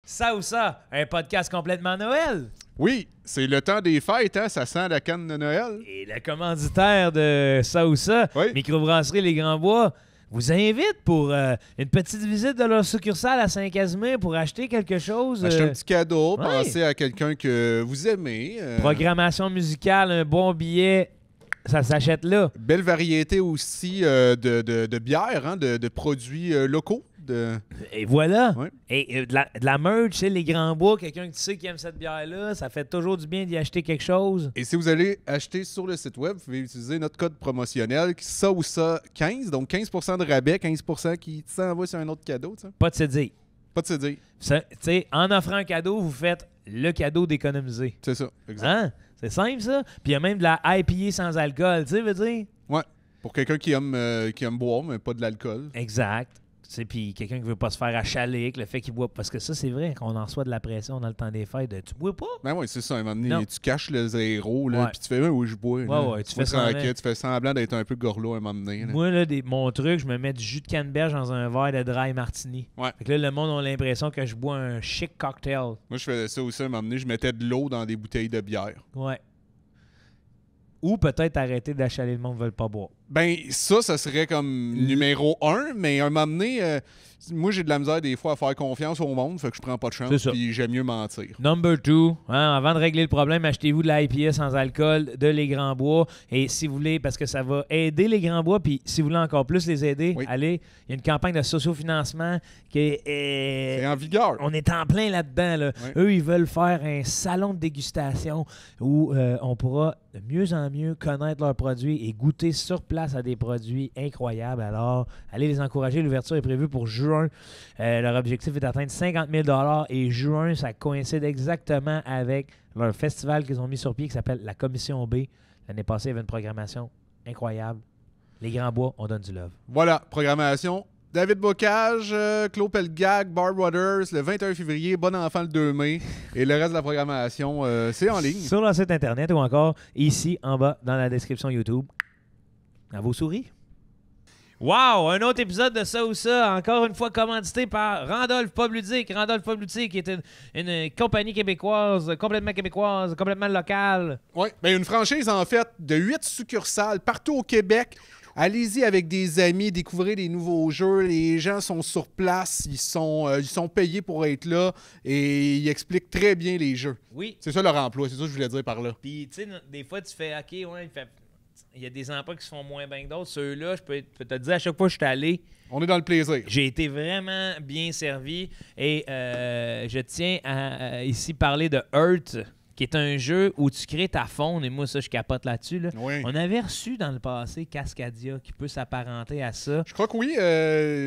Ça ou ça, un podcast complètement Noël. Oui, c'est le temps des fêtes, hein? Ça sent la canne de Noël. Et le commanditaire de ça ou ça, Oui. Microbrasserie Les Grands Bois, vous invite pour une petite visite de leur succursale à Saint-Casimir pour acheter quelque chose. Acheter un petit cadeau, ouais. pensez à quelqu'un que vous aimez. Programmation musicale, un bon billet, ça s'achète là. Belle variété aussi de bières, hein? de produits locaux. Et voilà. Ouais. Et de la merch, tu sais, Les Grands Bois, quelqu'un que tu sais qui aime cette bière-là, ça fait toujours du bien d'y acheter quelque chose. Et si vous allez acheter sur le site web, vous pouvez utiliser notre code promotionnel, ça ou ça 15, donc 15% de rabais, 15% qui s'envoie sur un autre cadeau. T'sais. Pas de se dire. Pas de se dire. Tu sais, en offrant un cadeau, vous faites le cadeau d'économiser. C'est ça, exact. Hein? C'est simple, ça. Puis il y a même de la IPA sans alcool, tu sais, veux dire? Ouais. Pour quelqu'un qui aime boire, mais pas de l'alcool. Exact. Puis quelqu'un qui veut pas se faire achaler avec le fait qu'il boit. Parce que ça, c'est vrai, qu'on en reçoit de la pression dans le temps des fêtes. Tu bois pas? Ben oui, c'est ça. À un moment donné, Non. tu caches le zéro, là, Ouais. puis tu fais, oui, je bois. là. Ouais, tu fais tranquille, tu fais semblant d'être un peu gorlot à un moment donné. là. Moi, là, mon truc, je me mets du jus de canneberge dans un verre de dry martini. Ouais. Fait que là, le monde a l'impression que je bois un chic cocktail. Moi, je faisais ça aussi à un moment donné. Je mettais de l'eau dans des bouteilles de bière. Ouais. Ou peut-être arrêter d'achaler le monde ne veut pas boire. Ben, ça serait comme numéro 1, mais à un moment donné, moi, j'ai de la misère des fois à faire confiance au monde, fait que je prends pas de C'est chance, ça. puis j'aime mieux mentir. Number 2, avant de régler le problème, achetez-vous de l'IPA sans alcool de Les Grands Bois. Et si vous voulez, parce que ça va aider Les Grands Bois, puis si vous voulez encore plus les aider, Oui. allez, il y a une campagne de sociofinancement qui est... C'est en vigueur. On est en plein là-dedans. Là. Ouais. Eux, ils veulent faire un salon de dégustation où on pourra de mieux en mieux connaître leurs produits et goûter sur place à des produits incroyables. Alors, allez les encourager. L'ouverture est prévue pour juin. Leur objectif est d'atteindre 50 000 $ et juin, ça coïncide exactement avec leur festival qu'ils ont mis sur pied qui s'appelle la Commission B. L'année passée, il y avait une programmation incroyable. Les Grands Bois, on donne du love. Voilà, programmation. David Bocage, Claude Pelgag, Barb Waters, le 21 février, Bon Enfant le 2 mai. Et le reste de la programmation, c'est en ligne. Sur leur site internet ou encore ici en bas dans la description YouTube. À vos souris. Wow! Un autre épisode de ça ou ça, encore une fois commandité par Randolph Pub Ludique. Randolph Pub Ludique qui est une compagnie québécoise, complètement locale. Oui, ben une franchise en fait de 8 succursales partout au Québec. Allez-y avec des amis, découvrez des nouveaux jeux. Les gens sont sur place, ils sont payés pour être là et ils expliquent très bien les jeux. Oui. C'est ça leur emploi, c'est ça que je voulais dire par là. Puis, tu sais, des fois, tu fais, OK, ouais, il y a des emplois qui se font moins bien que d'autres. Ceux-là, je peux te dire, à chaque fois que je suis allé, On est dans le plaisir. j'ai été vraiment bien servi. Et je tiens à ici parler de Earth, qui est un jeu où tu crées ta faune. Et moi, ça, je capote là-dessus. Là. Oui. On avait reçu dans le passé Cascadia, qui peut s'apparenter à ça. Je crois que oui,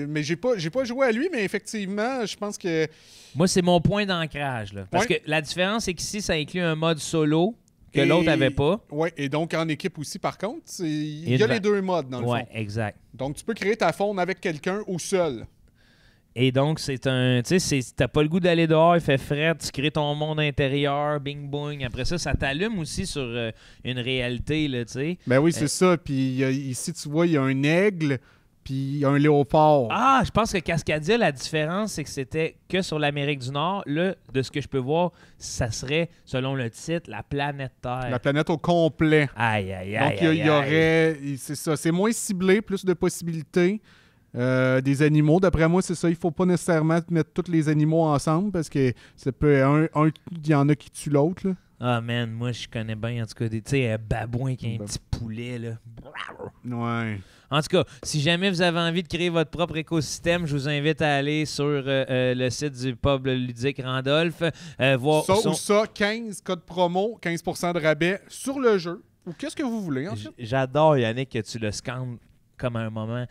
mais j'ai pas joué à lui, mais effectivement, je pense que Moi, c'est mon point d'ancrage. Là. Parce Ouais. que la différence, c'est qu'ici, ça inclut un mode solo que l'autre n'avait pas. Oui, et donc en équipe aussi, par contre, il Et y a une les deux modes dans le Ouais, fond. exact. Donc tu peux créer ta faune avec quelqu'un ou seul. Et donc, c'est un. Tu sais, t'as pas le goût d'aller dehors, il fait frais, tu crées ton monde intérieur, bing boing. Après ça t'allume aussi sur une réalité, là, tu sais. Ben oui, c'est ça. Puis ici, tu vois, il y a un aigle, puis un léopard. Ah, je pense que Cascadia, la différence, c'est que c'était que sur l'Amérique du Nord. Là, de ce que je peux voir, ça serait, selon le titre, la planète Terre. La planète au complet. Aïe, aïe, Donc, aïe. il aïe, y aurait... C'est ça, c'est moins ciblé, plus de possibilités. Des animaux, d'après moi, c'est ça. Il faut pas nécessairement mettre tous les animaux ensemble parce que ça peut il y en a qui tuent l'autre. là. Ah, man, moi, je connais bien, en tout cas, tu sais, un babouin qui a un petit poulet, là. Ouais. En tout cas, si jamais vous avez envie de créer votre propre écosystème, je vous invite à aller sur le site du pub ludique Randolph. Voir Ça ou ça, 15 code promo, 15% de rabais sur le jeu. Ou qu'est-ce que vous voulez, en fait? J'adore, Yannick, que tu le scannes comme à un moment.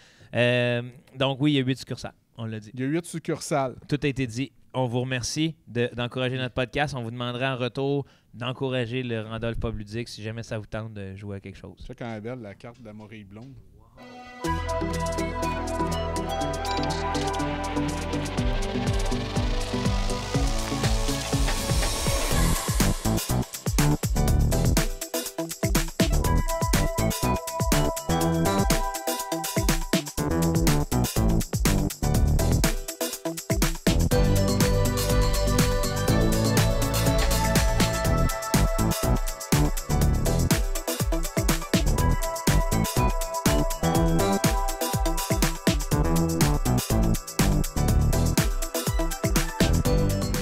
Donc oui, il y a 8 succursales, on l'a dit. Il y a 8 succursales. Tout a été dit. On vous remercie d'encourager notre podcast. On vous demandera en retour d'encourager le Randolph Pub Ludique si jamais ça vous tente de jouer à quelque chose. Check quand elle est belle, la carte de la Morée blonde.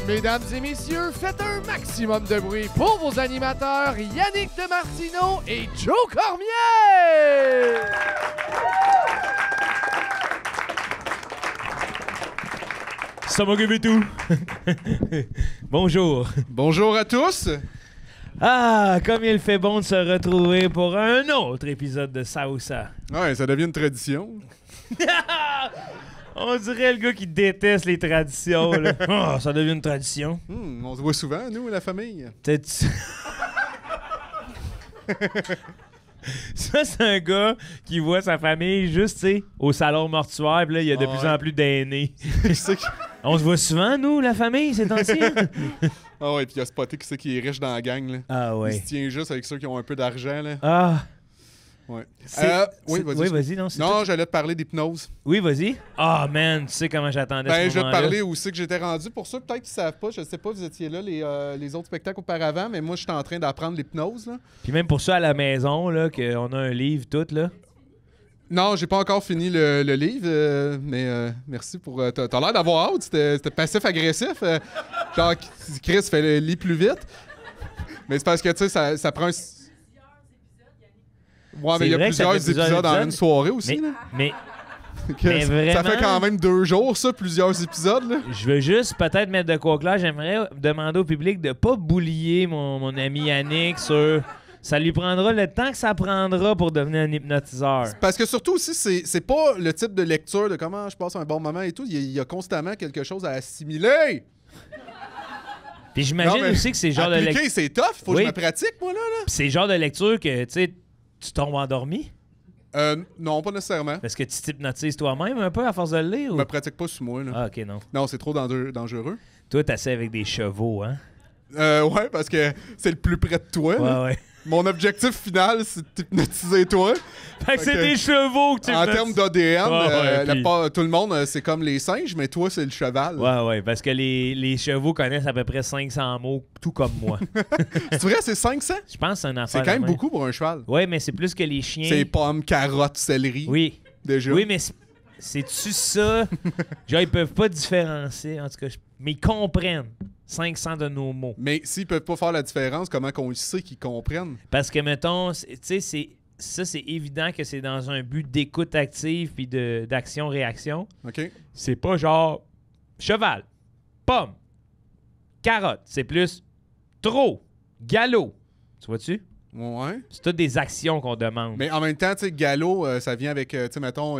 Mesdames et messieurs, faites un maximum de bruit pour vos animateurs Yannick Demartino et Joe Cormier! Ça m'a gueulé tout. Bonjour. Bonjour à tous. Ah, comme il fait bon de se retrouver pour un autre épisode de Ça ou Ça. Ouais, ça devient une tradition. On dirait le gars qui déteste les traditions. Là. Oh, ça devient une tradition. On se voit souvent, nous, la famille. Peut-être... Ça, c'est un gars qui voit sa famille juste, tu sais, au salon mortuaire, puis là, il y a de plus en plus d'aînés. On se voit souvent, nous, la famille, c'est ancien. Ah ouais, puis il a spoté qui c'est qui est riche dans la gang, là. Ah ouais. Il se tient juste avec ceux qui ont un peu d'argent, là. Ah. Ouais. Oui, vas-y. Non, j'allais te parler d'hypnose. Oui, vas-y. Ah, man, tu sais comment j'attendais ce Je vais te moment-là. parler où c'est que j'étais rendu. Pour ceux peut-être qui savent pas, je sais pas, vous étiez là les autres spectacles auparavant, mais moi, j'étais en train d'apprendre l'hypnose, là. Puis même pour ça, à la maison, là, qu'on a un livre, tout, là. Non, j'ai pas encore fini le livre, mais merci pour... T'as l'air d'avoir hâte, c'était passif-agressif. Genre, Chris fait lit plus vite. Mais c'est parce que, tu sais, ça prend un... Ouais, mais il y a plusieurs épisodes en une soirée aussi. Mais ça vraiment, fait quand même 2 jours, ça, plusieurs épisodes. Là. Je veux juste peut-être mettre de quoi clair. J'aimerais demander au public de pas boulier mon ami Yannick sur... Ça lui prendra le temps que ça prendra pour devenir un hypnotiseur. Parce que surtout aussi, c'est pas le type de lecture de comment je passe un bon moment et tout. Il y a constamment quelque chose à assimiler. Puis j'imagine aussi que c'est le genre de lecture... c'est tough. Faut que je me pratique, moi, là. C'est le genre de lecture que, tu sais, tu tombes endormi. Non, pas nécessairement. Parce que tu t'hypnotises toi-même un peu à force de le lire? Je me pratique pas sur moi, là. Ah, OK, non. Non, c'est trop dangereux. Toi, t'essaies avec des chevaux, hein? Ouais, parce que c'est le plus près de toi. Ouais. Mon objectif final, c'est de t'hypnotiser toi. Fait que c'est des chevaux que tu En termes d'ADN, puis... tout le monde, c'est comme les singes, mais toi, c'est le cheval. Ouais, parce que les chevaux connaissent à peu près 500 mots, tout comme moi. C'est vrai, c'est 500? Je pense que c'est un affaire. C'est quand même beaucoup pour un cheval. Ouais, mais c'est plus que les chiens. C'est pommes, carottes, céleri. Oui. Déjà. Oui, mais c'est-tu ça? Genre, ils peuvent pas différencier, en tout cas. Mais ils comprennent 500 de nos mots. Mais s'ils peuvent pas faire la différence, comment qu'on sait qu'ils comprennent? Parce que, mettons, tu sais, c'est évident que c'est dans un but d'écoute active puis d'action-réaction. OK. C'est pas genre cheval, pomme, carotte. C'est plus trop, galop. Tu vois-tu? Ouais. C'est toutes des actions qu'on demande. Mais en même temps, tu sais, galop, ça vient avec, tu sais, mettons,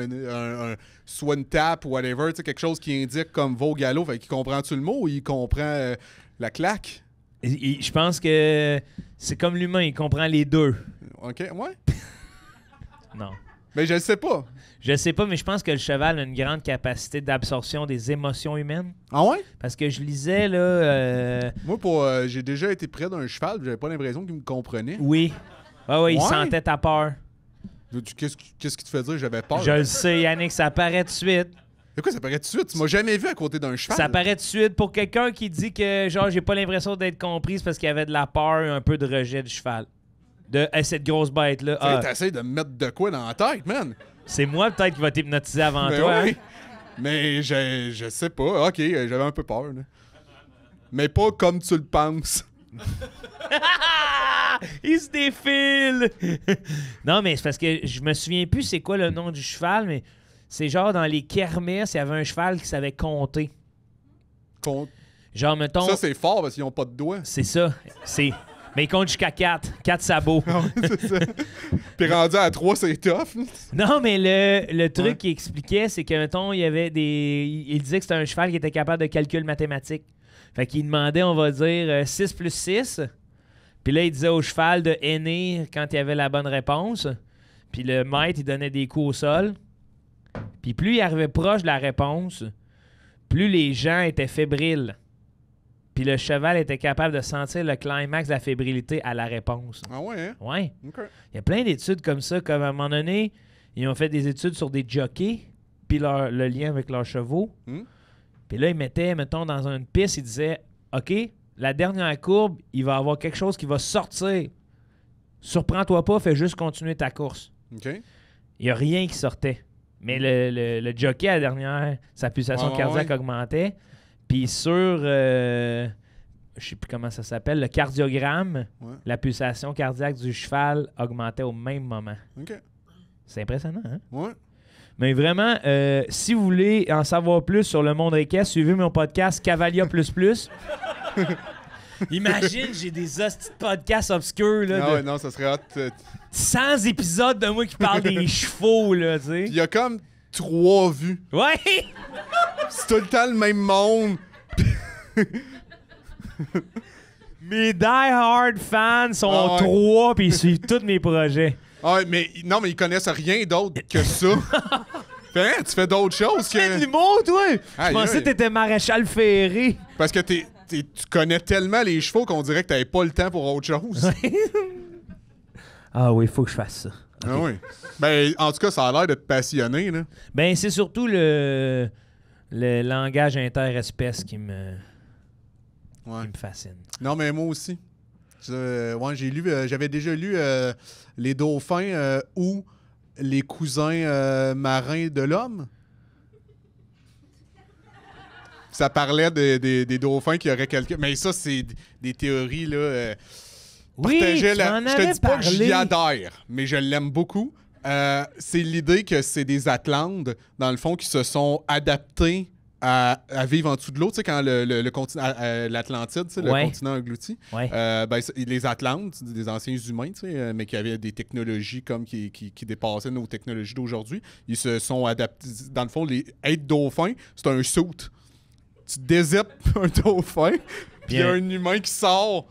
soit une tape ou whatever, tu sais, quelque chose qui indique comme va au galop. Fait qu'il comprend-tu le mot ou il comprend la claque? Je pense que c'est comme l'humain, il comprend les deux. OK, ouais. Non. Mais je le sais pas. Je sais pas, mais je pense que le cheval a une grande capacité d'absorption des émotions humaines. Ah ouais? Parce que je lisais, là... Moi, j'ai déjà été près d'un cheval, j'avais pas l'impression qu'il me comprenait. Oui. Ouais, il sentait ta peur. Qu'est-ce qui te fait dire que j'avais peur? Je le sais, Yannick, ça paraît tout de suite. De quoi ça paraît tout de suite? Tu m'as jamais vu à côté d'un cheval. Ça paraît tout de suite. Pour quelqu'un qui dit que, genre, j'ai pas l'impression d'être comprise parce qu'il y avait de la peur, un peu de rejet du cheval. De cette grosse bête-là. T'essayes de me mettre de quoi dans la tête, man? C'est moi, peut-être, qui va t'hypnotiser avant Mais toi. oui. Hein? Mais je sais pas. OK, j'avais un peu peur. Là. Mais pas comme tu le penses. Il se défile! Non, mais c'est parce que je me souviens plus c'est quoi le nom du cheval, mais c'est genre dans les kermesses, il y avait un cheval qui savait compter. Genre, mettons... Ça, c'est fort parce qu'ils ont pas de doigts. C'est ça. Mais il compte jusqu'à 4. 4 sabots. C'est ça. Puis rendu à 3, c'est tough. Non, mais le truc qu'il expliquait, c'est que, mettons, il y avait des... Il disait que c'était un cheval qui était capable de calcul mathématique. Fait qu'il demandait, on va dire, 6 plus 6. Puis là, il disait au cheval de henner quand il avait la bonne réponse. Puis le maître, il donnait des coups au sol. Puis plus il arrivait proche de la réponse, plus les gens étaient fébriles. Puis le cheval était capable de sentir le climax de la fébrilité à la réponse. Ah ouais, hein? Ouais. OK. Il y a plein d'études comme ça, comme à un moment donné, ils ont fait des études sur des jockeys, puis le lien avec leurs chevaux. Puis là, ils mettaient, mettons, dans une piste, ils disaient, OK, la dernière courbe, il va y avoir quelque chose qui va sortir. Surprends-toi pas, fais juste continuer ta course. OK. Il n'y a rien qui sortait. Mais le jockey, à la dernière, sa pulsation cardiaque augmentait. Puis sur, je sais plus comment ça s'appelle, le cardiogramme, la pulsation cardiaque du cheval augmentait au même moment. OK. C'est impressionnant, hein? Ouais. Mais vraiment, si vous voulez en savoir plus sur le monde équestre, suivez mon podcast Cavalia++. Imagine, j'ai des hosties de podcasts obscurs, là, Ouais, non, ça serait hot. 100 épisodes de moi qui parle des chevaux, là, tu sais. Il y a comme 3 vues. Ouais! C'est tout le temps le même monde. Mes die-hard fans sont 3 puis ils suivent tous mes projets. Ah, mais non, mais ils connaissent rien d'autre que ça. Hein, tu fais d'autres choses Tu fais de que... l'humour, toi! Aïe, Je pensais aïe. que t'étais maréchal ferré. Parce que tu connais tellement les chevaux qu'on dirait que t'avais pas le temps pour autre chose. Ah oui, il faut que je fasse ça. Ah oui. Ben, en tout cas, ça a l'air de te passionner, là. Ben, c'est surtout le langage interespèce qui me fascine. Non, mais moi aussi. J'ai lu, j'avais déjà lu Les dauphins ou les cousins marins de l'homme. Ça parlait des dauphins qui auraient quelqu'un. Mais ça, c'est des théories, là. Oui, tu Je m'en te avais dis pas que j'y parlé. adhère, mais je l'aime beaucoup. C'est l'idée que c'est des Atlantes, dans le fond, qui se sont adaptés à vivre en dessous de l'eau. Tu sais, quand le continent, l'Atlantide, tu sais, le continent englouti, Ouais. les Atlantes, des anciens humains, tu sais, mais qui avaient des technologies comme qui dépassaient nos technologies d'aujourd'hui, ils se sont adaptés. Dans le fond, être dauphin, c'est un suit. Tu dézippes un dauphin, puis il y a un humain qui sort.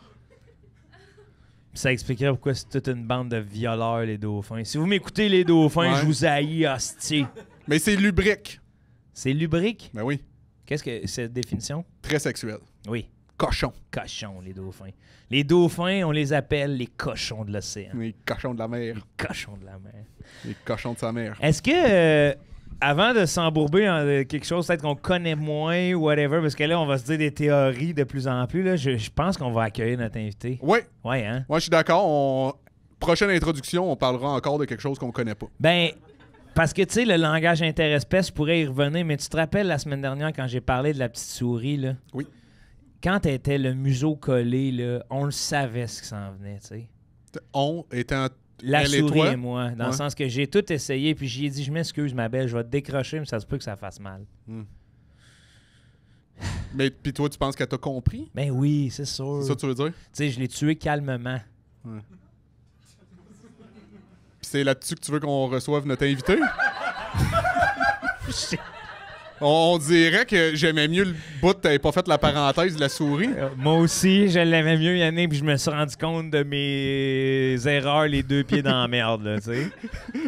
Ça expliquerait pourquoi c'est toute une bande de violeurs, les dauphins. Si vous m'écoutez, les dauphins, je vous haïs, hostie. Mais c'est lubrique. C'est lubrique? Ben oui. Qu'est-ce que c'est cette définition? Très sexuel. Oui. Cochon. Cochons, les dauphins. Les dauphins, on les appelle les cochons de l'océan. Les cochons de la mer. Les cochons de la mer. Les cochons de sa mère. Est-ce que, avant de s'embourber en quelque chose peut-être qu'on connaît moins ou whatever, parce que là, on va se dire des théories de plus en plus, là, je pense qu'on va accueillir notre invité. Oui. Ouais, hein? Moi, je suis d'accord. Prochaine introduction, on parlera encore de quelque chose qu'on connaît pas. Ben, parce que, tu sais, le langage interespèce, je pourrais y revenir, mais tu te rappelles la semaine dernière quand j'ai parlé de la petite souris, là? Oui. Quand elle était le museau collé, là, on le savait ce qui s'en venait, tu sais. On étant... La elle et souris toi? et moi, dans le Ouais. sens que j'ai tout essayé, puis j'y ai dit, je m'excuse, ma belle, je vais te décrocher, mais ça se peut que ça fasse mal. Mais puis toi, tu penses qu'elle t'a compris? Ben oui, c'est sûr. C'est ça que tu veux dire? Tu sais, je l'ai tué calmement. Puis c'est là-dessus que tu veux qu'on reçoive notre invité? On dirait que j'aimais mieux le bout que t'avais pas fait la parenthèse de la souris. Moi aussi, je l'aimais mieux, Yannick, puis je me suis rendu compte de mes erreurs, les 2 pieds dans la merde, là, tu sais.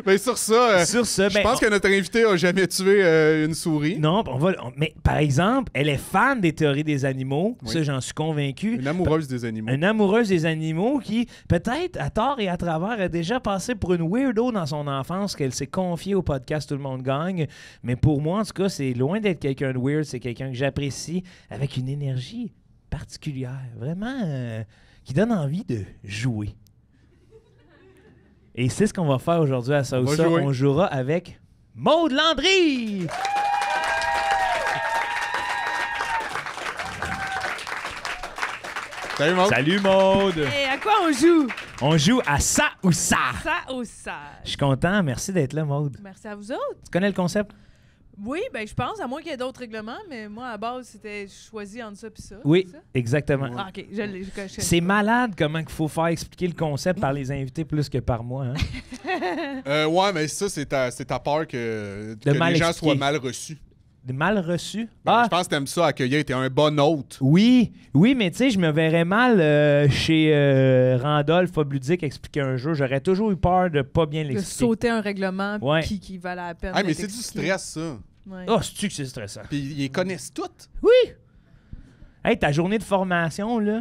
Mais sur ça, Sur ce, je pense que notre invité a jamais tué une souris. Non, mais par exemple, elle est fan des théories des animaux, Oui. ça j'en suis convaincu. Une amoureuse des animaux. Une amoureuse des animaux qui, peut-être à tort et à travers, a déjà passé pour une weirdo dans son enfance, qu'elle s'est confiée au podcast Tout le monde gagne. Mais pour moi, en tout cas, c'est loin d'être quelqu'un de weird, c'est quelqu'un que j'apprécie avec une énergie particulière, vraiment qui donne envie de jouer. Et c'est ce qu'on va faire aujourd'hui à ça ou ça. jouer. On jouera avec Maude Landry! Salut, Maud. Salut Maude! Et à quoi on joue? On joue à ça ou ça! Ça ou ça? Je suis content, merci d'être là Maude. Merci à vous autres. Tu connais le concept? Oui, ben je pense, à moins qu'il y ait d'autres règlements, mais moi, à la base, c'était choisi entre ça et ça. Oui, c'est ça? exactement. Ah, OK, je l'ai. C'est malade comment il faut faire expliquer le concept par les invités plus que par moi. Hein? Ouais, mais ça, c'est ta peur que mal les gens expliquer. soient mal reçus. Mal reçu? Ben, je pense que t'aimes ça, accueillir. T'es un bon hôte. Oui, mais tu sais, je me verrais mal chez Randolph Fobludic expliquer un jeu. J'aurais toujours eu peur de pas bien De l'expliquer. sauter un règlement Ouais. qui valait la peine. Ah, mais d'être c'est du expliqué. stress, ça. Ouais. Oh, c'est-tu que c'est stressant? Puis ils les connaissent toutes. Oui! Hey, ta journée de formation, là,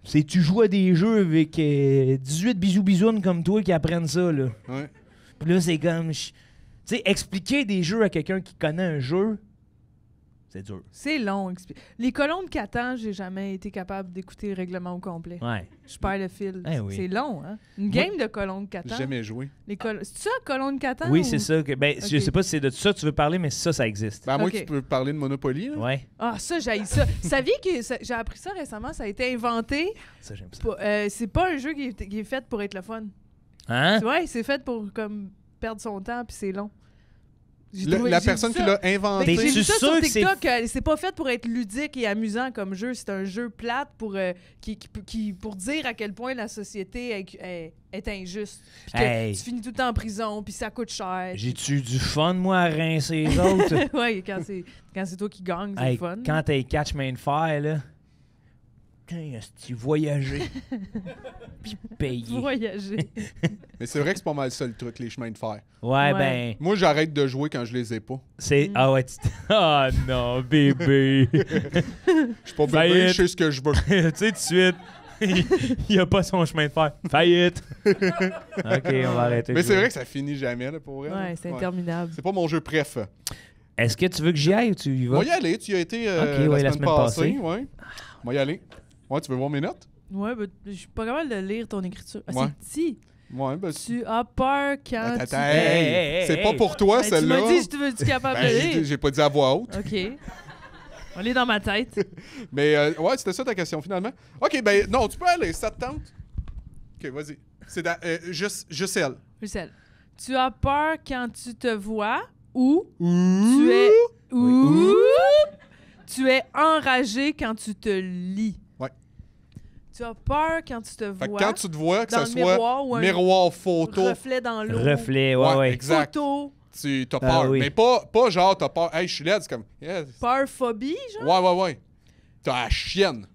c'est tu joues à des jeux avec 18 bisous-bisounes comme toi qui apprennent ça, là. Ouais. Puis là, c'est comme... Tu sais, expliquer des jeux à quelqu'un qui connaît un jeu, C'est dur. C'est long. Les colons de Catan, j'ai jamais été capable d'écouter le règlement au complet. Ouais. Je perds le fil. Eh oui. C'est long, hein? Une game de colons de Catan. J'ai jamais joué. C'est ça, colons de Catan? Oui, ou- c'est ça. Je Ok. sais pas si c'est de ça que tu veux parler, mais ça existe. Ben, à moins Ok. que tu peux parler de Monopoly. Là. Ouais. Ah, ça, j'haïs ça. Saviez que j'ai appris ça récemment, ça a été inventé. Ça, j'aime ça. C'est pas un jeu qui est fait pour être le fun. Hein? Ouais, c'est fait pour comme perdre son temps, puis c'est long. La personne qui l'a inventé. Ben, j'ai T'es-tu vu ça sûr sur que c'est- TikTok, c'est pas fait pour être ludique et amusant comme jeu, c'est un jeu plate pour, pour dire à quel point la société est injuste. Puis que Hey. tu finis tout le temps en prison, puis ça coûte cher. J'ai-tu du fun, moi, à rincer les autres? Ouais, quand c'est toi qui gagne, c'est Hey, le fun. quand t'es catch main de fer, là. Tu voyager. Puis payer. Voyager. Mais c'est vrai que c'est pas mal ça le truc, les chemins de fer. Ouais, Ouais. ben. Moi, j'arrête de jouer quand je les ai pas. C'est. Mm. Ah ouais, Ah non, bébé. Je suis pas bébé, Faillite. je sais ce que je veux. Tu sais, tout de suite. Il a pas son chemin de fer. Faillite. Ok, on va arrêter. Mais de c'est jouer. vrai que ça finit jamais, là, pour vrai. Ouais, c'est interminable. C'est pas mon jeu préf. Est-ce que tu veux que j'y aille ou tu y On vas? va y aller, tu y as été Ok, ouais, la semaine passée. Ouais. On va y aller. Ouais, tu veux voir mes notes? Ouais, ben, je suis pas capable de lire ton écriture. Ah, Ouais. c'est petit. Ouais, ben... Tu as peur quand Attends, tu... hey, c'est pas pour toi, Ben, tu celle-là. m'as dit, je te veux-tu capable Ben, de j'ai lire? j'ai pas dit à voix haute. OK. On est dans ma tête. Mais ouais, c'était ça ta question, finalement. OK, ben non, tu peux aller, ça te tente? OK, vas-y. C'est juste elle. Russell, tu as peur quand tu te vois ou Tu tu es... Oui. Tu es enragé quand tu te lis. Ouais. Tu as peur quand tu te Fait que vois quand tu te vois, que dans ça le soit miroir ou un miroir photo, reflet dans l'eau. Reflet, ouais, Ouais, ouais. exact. Photo, tu t'as Ah peur. oui. Mais pas genre t'as peur. Hey, je suis laide, c'est comme. Yeah. peur, phobie, genre. Ouais. T'as la chienne.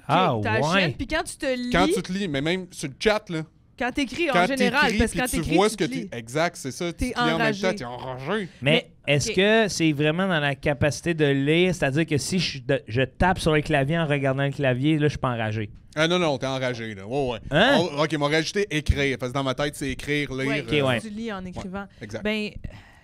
Ah Ok, t'as la ouais. chienne, puis quand tu te lis, Quand tu te lis, mais même sur le chat, là. quand t'écris Quand en général, t'écris, parce que puis quand tu t'écris, vois tu ce que te lis. t'es. Exact, c'est ça. T'es Tu te lis en même enragé. temps, t'es enragé. Mais est-ce ok. que c'est vraiment dans la capacité de lire? C'est-à-dire que si je tape sur le clavier en regardant le clavier, là, je suis pas enragé. Ah non, t'es enragé, là. Ouais. Hein? OK, m'a rajouté écrire. Parce que dans ma tête, c'est écrire, lire. Ouais, Ok, ouais. tu lis en écrivant. Exact. Ben,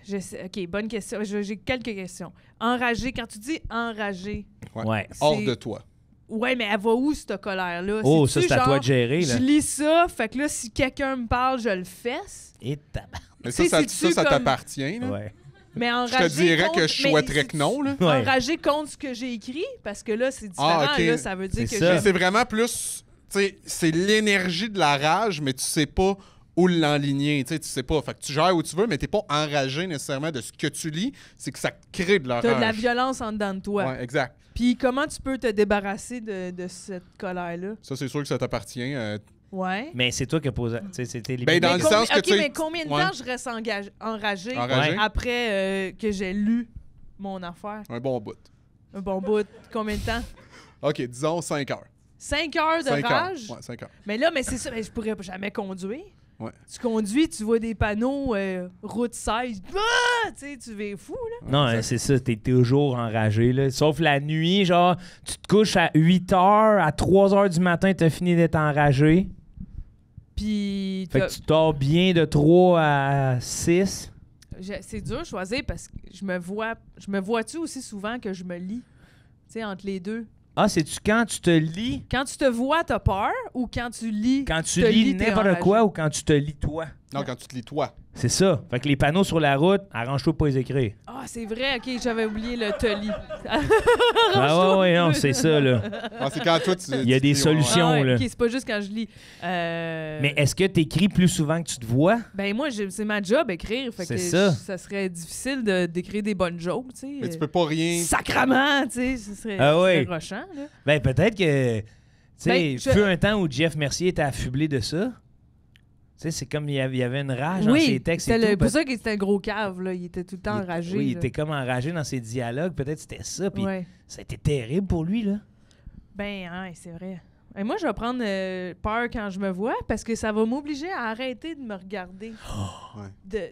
je sais. OK, bonne question. J'ai quelques questions. Enragé, quand tu dis enragé, Ouais. Hors c'est- de toi. ouais, mais elle va où, cette colère-là? Oh, C'est-tu ça, c'est à toi genre, de gérer, là. Je lis ça, fait que là, si quelqu'un me parle, je le fesse. Et tabac. Mais Tu sais, ça c'est-tu comme- t'appartient, là. Ouais. Mais Je enragé te dirais contre... que je mais souhaiterais c'est-tu que non, là. Ouais. Enragé contre ce que j'ai écrit, parce que là, c'est différent. Ah, ok. Là, ça veut dire que C'est ça. Mais c'est vraiment plus. Tu sais, c'est l'énergie de la rage, mais tu sais pas où l'enligner. Tu sais pas. Fait que tu gères où tu veux, mais t'es pas enragé nécessairement de ce que tu lis. C'est que ça crée de la t'as de la rage. violence en dedans de toi. Ouais, exact. Puis comment tu peux te débarrasser de cette colère-là? Ça, c'est sûr que ça t'appartient. Ouais. Mais c'est toi qui as posé. Tu sais, c'était les Ben, dans Mais le combien- sens que OK, tu sais- mais combien de Ouais. temps je reste enragé Enragé. après que j'ai lu mon affaire? Un bon bout. Un bon bout. Combien de temps? OK, disons 5 heures. 5 heures de 5 rage? heures. Ouais, 5 heures. Mais là, mais c'est ça, mais je pourrais jamais conduire. Ouais. Tu conduis, tu vois des panneaux route 16. Ah! Tu sais, tu vas fou, là. Non, c'est ça, t'es toujours enragé, là. Sauf la nuit, genre, tu te couches à 8 heures, à 3 heures du matin, t'as fini d'être enragé. Puis Fait que tu dors bien de 3 à 6. c'est dur de choisir parce que je me vois-tu aussi souvent que je me lis? Tu sais, entre les deux. Ah, c'est-tu quand tu te lis? Quand tu te vois, t'as peur ou quand tu lis? Quand tu te lis lis, t'es n'importe enragé. quoi ou quand tu te lis toi? Non, quand tu te lis toi. C'est ça. Fait que les panneaux sur la route, arrange-toi de pas les écrire. Ah, c'est vrai, ok, j'avais oublié le te lis. Ah ouais, non, c'est ça, là. Ah, c'est quand toi, tu. Il y a tu des dis, solutions. Ah ouais, là. ok, c'est pas juste quand je lis. Mais est-ce que t'écris plus souvent que tu te vois? Ben moi, c'est ma job écrire, fait C'est que ça. ça serait difficile d'écrire des bonnes jokes, tu sais. Mais tu peux pas rien. Sacrement, tu sais, ce serait, Ah ce serait ouais. rochant, là. Ben, peut-être que... Tu sais, Ben, je- fut un temps où Jeff Mercier était affublé de ça. Tu sais, c'est comme il y avait une rage dans ses textes et c'était tout. pour ça qu'il était un gros cave, là. Il était tout le temps enragé. Oui, il là. était comme enragé dans ses dialogues. Peut-être c'était ça. Puis Ouais. ça a été terrible pour lui, là. Ben, ouais, c'est vrai. Et moi, je vais prendre peur quand je me vois parce que ça va m'obliger à arrêter de me regarder. Ouais.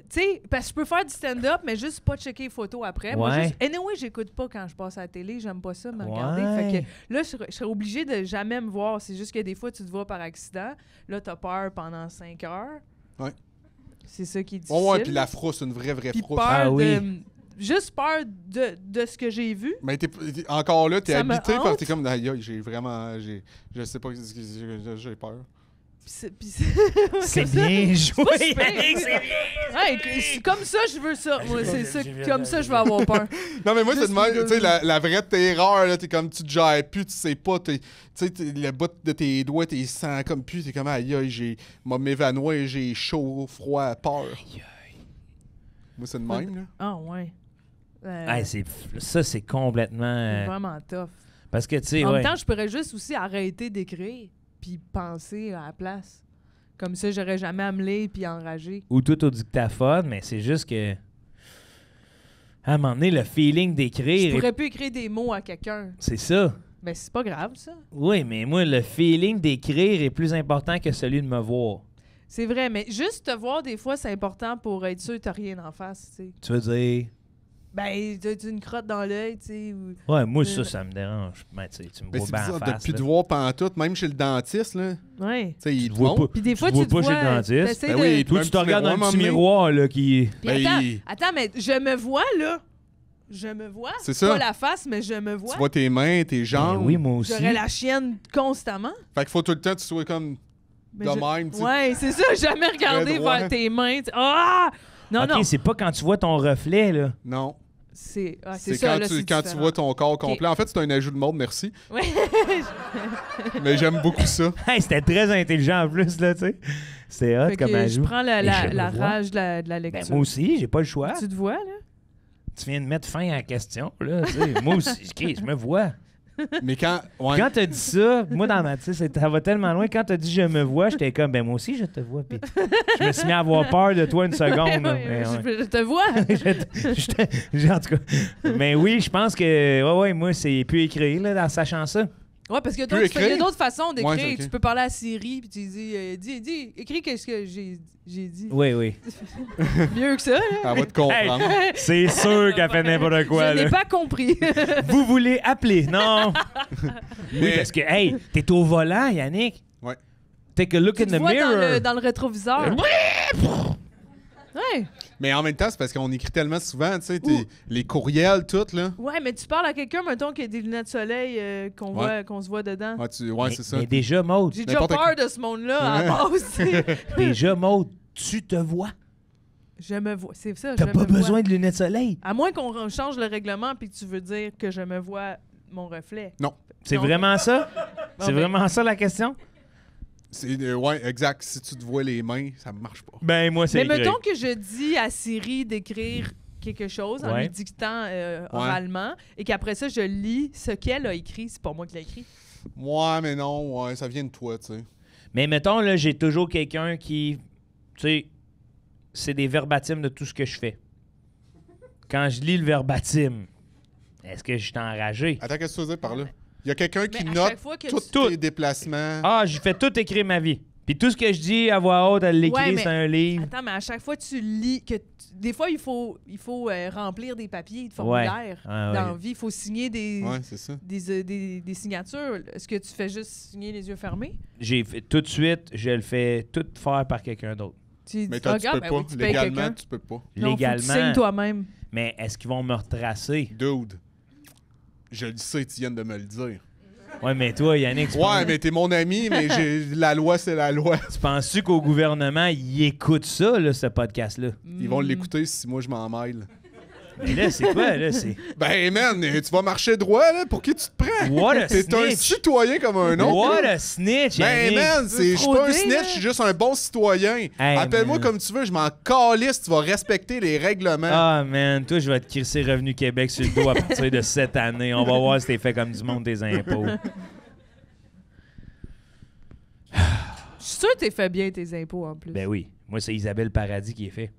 Tu sais, parce que je peux faire du stand-up, mais juste pas checker les photos après. Moi, Ouais. juste, anyway, j'écoute pas quand je passe à la télé. J'aime pas ça, me regarder. Ouais. Fait que là, je serais obligée de jamais me voir. C'est juste que des fois, tu te vois par accident. Là, t'as peur pendant 5 heures. Ouais. C'est ça qui est difficile. Ouais, puis la frousse, une vraie Puis frousse. peur Ah oui. juste peur de ce que j'ai vu. Mais encore là, t'es Ça me habité parce hante. que t'es comme, aïe, aïe, je sais pas, j'ai peur. C'est bien joué, pas super. Yannick, c'est bien. Ouais, comme ça, je veux ça. Moi, c'est ça. Comme ça, je vais avoir peur. Non, mais moi, c'est Juste de même, les tu sais, deux. la vraie terreur, là, t'es comme, tu te gères plus, tu sais pas, tu sais, le bout de tes doigts, t'es sens comme plus, t'es comme, aïe, aïe, m'évanouir, j'ai chaud, froid, peur. Moi, c'est de même, là. Ah, ouais. Ça, c'est complètement... C'est vraiment tough. parce que, tu sais, En ouais. même temps, je pourrais juste aussi arrêter d'écrire puis penser à la place. Comme ça, j'aurais jamais à me lire puis enrager. Ou tout au dictaphone, mais c'est juste que... À un moment donné, le feeling Je d'écrire, pourrais plus écrire des mots à quelqu'un. c'est ça. Mais c'est pas grave, ça. Oui, mais moi, le feeling d'écrire est plus important que celui de me voir. C'est vrai, mais juste te voir, des fois, c'est important pour être sûr que t'as rien en face, tu sais. Tu veux dire... Ben, t'as une crotte dans l'œil, tu sais. Ou... Ouais, moi, ça me dérange. Ben, tu sais, tu me Mais vois c'est bien en bizarre de face. plus là. te voir pantoute, même chez le dentiste, là. Ouais. Tu sais, il Tu te vois montre. pas. Puis des fois, tu tu vois te pas vois, chez le dentiste. t'essaies Ben oui, de... Toi, Même tu te petit regardes dans miroir, un petit m'emmener. miroir, là, qui... Puis Ben, attends, mais je me vois, là. Je me vois. C'est ça. Pas la face, mais je me vois. Tu vois tes mains, tes Ben jambes. oui, moi aussi. J'aurais la chienne constamment. Fait qu'il faut tout le temps que tu sois comme Mais de je- même, tu sais. Ouais, c'est ça. Jamais regarder droit. vers tes mains. Ah! Non, OK, non. c'est pas quand tu vois ton reflet, là. Non. C'est C'est ça, quand, là, tu, c'est quand tu différent. vois ton corps complet. En fait, c'est un ajout de mode, merci. Ouais. Mais j'aime beaucoup ça. Hey, c'était très intelligent en plus, là, tu sais. C'est hot Fait comme que ajout. je prends la Et je me la vois. rage de la Ben, lecture. moi aussi, j'ai pas le choix. Tu te vois, là? Tu viens de mettre fin à la question, là. Tu sais. Moi aussi, OK, je me vois. Mais quand. Ouais. Quand t'as dit ça, moi, dans ma... Tu sais, ça va tellement loin. Quand t'as dit « je me vois », j'étais comme « ben moi aussi, je te vois ». Puis je me suis mis à avoir peur de toi une seconde. là. Ouais, Mais ouais. je te vois. En tout cas. Mais oui, je pense que... Ouais, moi, c'est plus écrit, là, en sachant ça. Ouais, parce qu'il y a Peux d'autres- il y a écrire? d'autres façons d'écrire. Ouais, c'est ok. Tu peux parler à Siri, puis tu dis, écris qu'est-ce que j'ai dit. Oui, oui. Mieux que ça, là. Elle va te comprendre. C'est sûr qu'elle fait n'importe quoi, Je n'ai là. pas compris. Vous voulez appeler? Non! Oui, Mais- parce que, hey, t'es au volant, Yannick. Ouais. Take a look Tu in te the vois mirror. dans le rétroviseur. Ouais. Mais en même temps, c'est parce qu'on écrit tellement souvent, tu sais, les courriels, tout, là. Ouais, mais tu parles à quelqu'un, mettons, qui a des lunettes de soleil qu'on se voit dedans. Ouais, c'est ça. Mais déjà, Maud, J'ai déjà N'importe peur de ce monde-là à la base. tu sais. déjà, Maud, tu te vois. Je me vois. C'est ça, je T'as me pas vois. besoin de lunettes de soleil. À moins qu'on change le règlement puis que tu veux dire que je me vois mon reflet. C'est Non. vraiment ça? C'est ben- vraiment ça la question? Ouais, exact. Si tu te vois les mains, ça marche pas. Ben, moi, c'est Mais écrit. mettons que je dis à Siri d'écrire quelque chose en Ouais. lui dictant oralement et qu'après ça, je lis ce qu'elle a écrit. C'est pas moi qui l'ai écrit. Ouais, mais non, ouais, ça vient de toi, tu sais. Mais mettons, là, j'ai toujours quelqu'un qui... Tu sais, c'est des verbatims de tout ce que je fais. Quand je lis le verbatim, est-ce que je suis enragé? Attends, qu'est-ce que tu veux dire par là? Il y a quelqu'un qui Mais à note chaque fois que tous tu- tes déplacements. Ah, j'ai fait tout écrire ma vie. Puis tout ce que je dis à voix haute, elle l'écrit, Ouais, mais- c'est un livre. Attends, mais à chaque fois tu lis des fois il faut remplir des papiers, des formulaires Ouais, ouais. dans la vie, il faut signer Ouais, c'est ça. des signatures. Est-ce que tu fais juste signer les yeux fermés? J'ai fait tout de suite, je le fais tout faire par quelqu'un d'autre. Tu Mais dis, toi, tu regarde, peux ben pas. oui, tu payes Légalement, quelqu'un. tu peux pas. Non, faut que tu Légalement. signes toi-même. Mais est-ce qu'ils vont me retracer? Dude, je le sais, tu viens de me le dire. Ouais, mais toi, Yannick, Ouais, mais t'es mon ami, mais la loi, c'est la loi. tu penses-tu qu'au gouvernement, ils écoutent ça, là, ce podcast-là? Ils vont l'écouter si moi je m'en mêle. Mais là, c'est quoi, là? C'est... Ben, man, tu vas marcher droit, là? Pour qui tu te prends? What a T'es un snitch! citoyen comme un autre. What là. a snitch, Ben, Yannick! man, je suis pas un frauder, snitch, là. je suis juste un bon citoyen. Appelle-moi man. comme tu veux, je m'en calisse, tu vas respecter les règlements. Ah, man, toi, je vais te crisser Revenu Québec sur le dos à partir de cette année. On va voir si t'es fait comme du monde des impôts. Je suis sûr que t'es fait bien tes impôts en plus. Ben oui. Moi, c'est Isabelle Paradis qui est fait.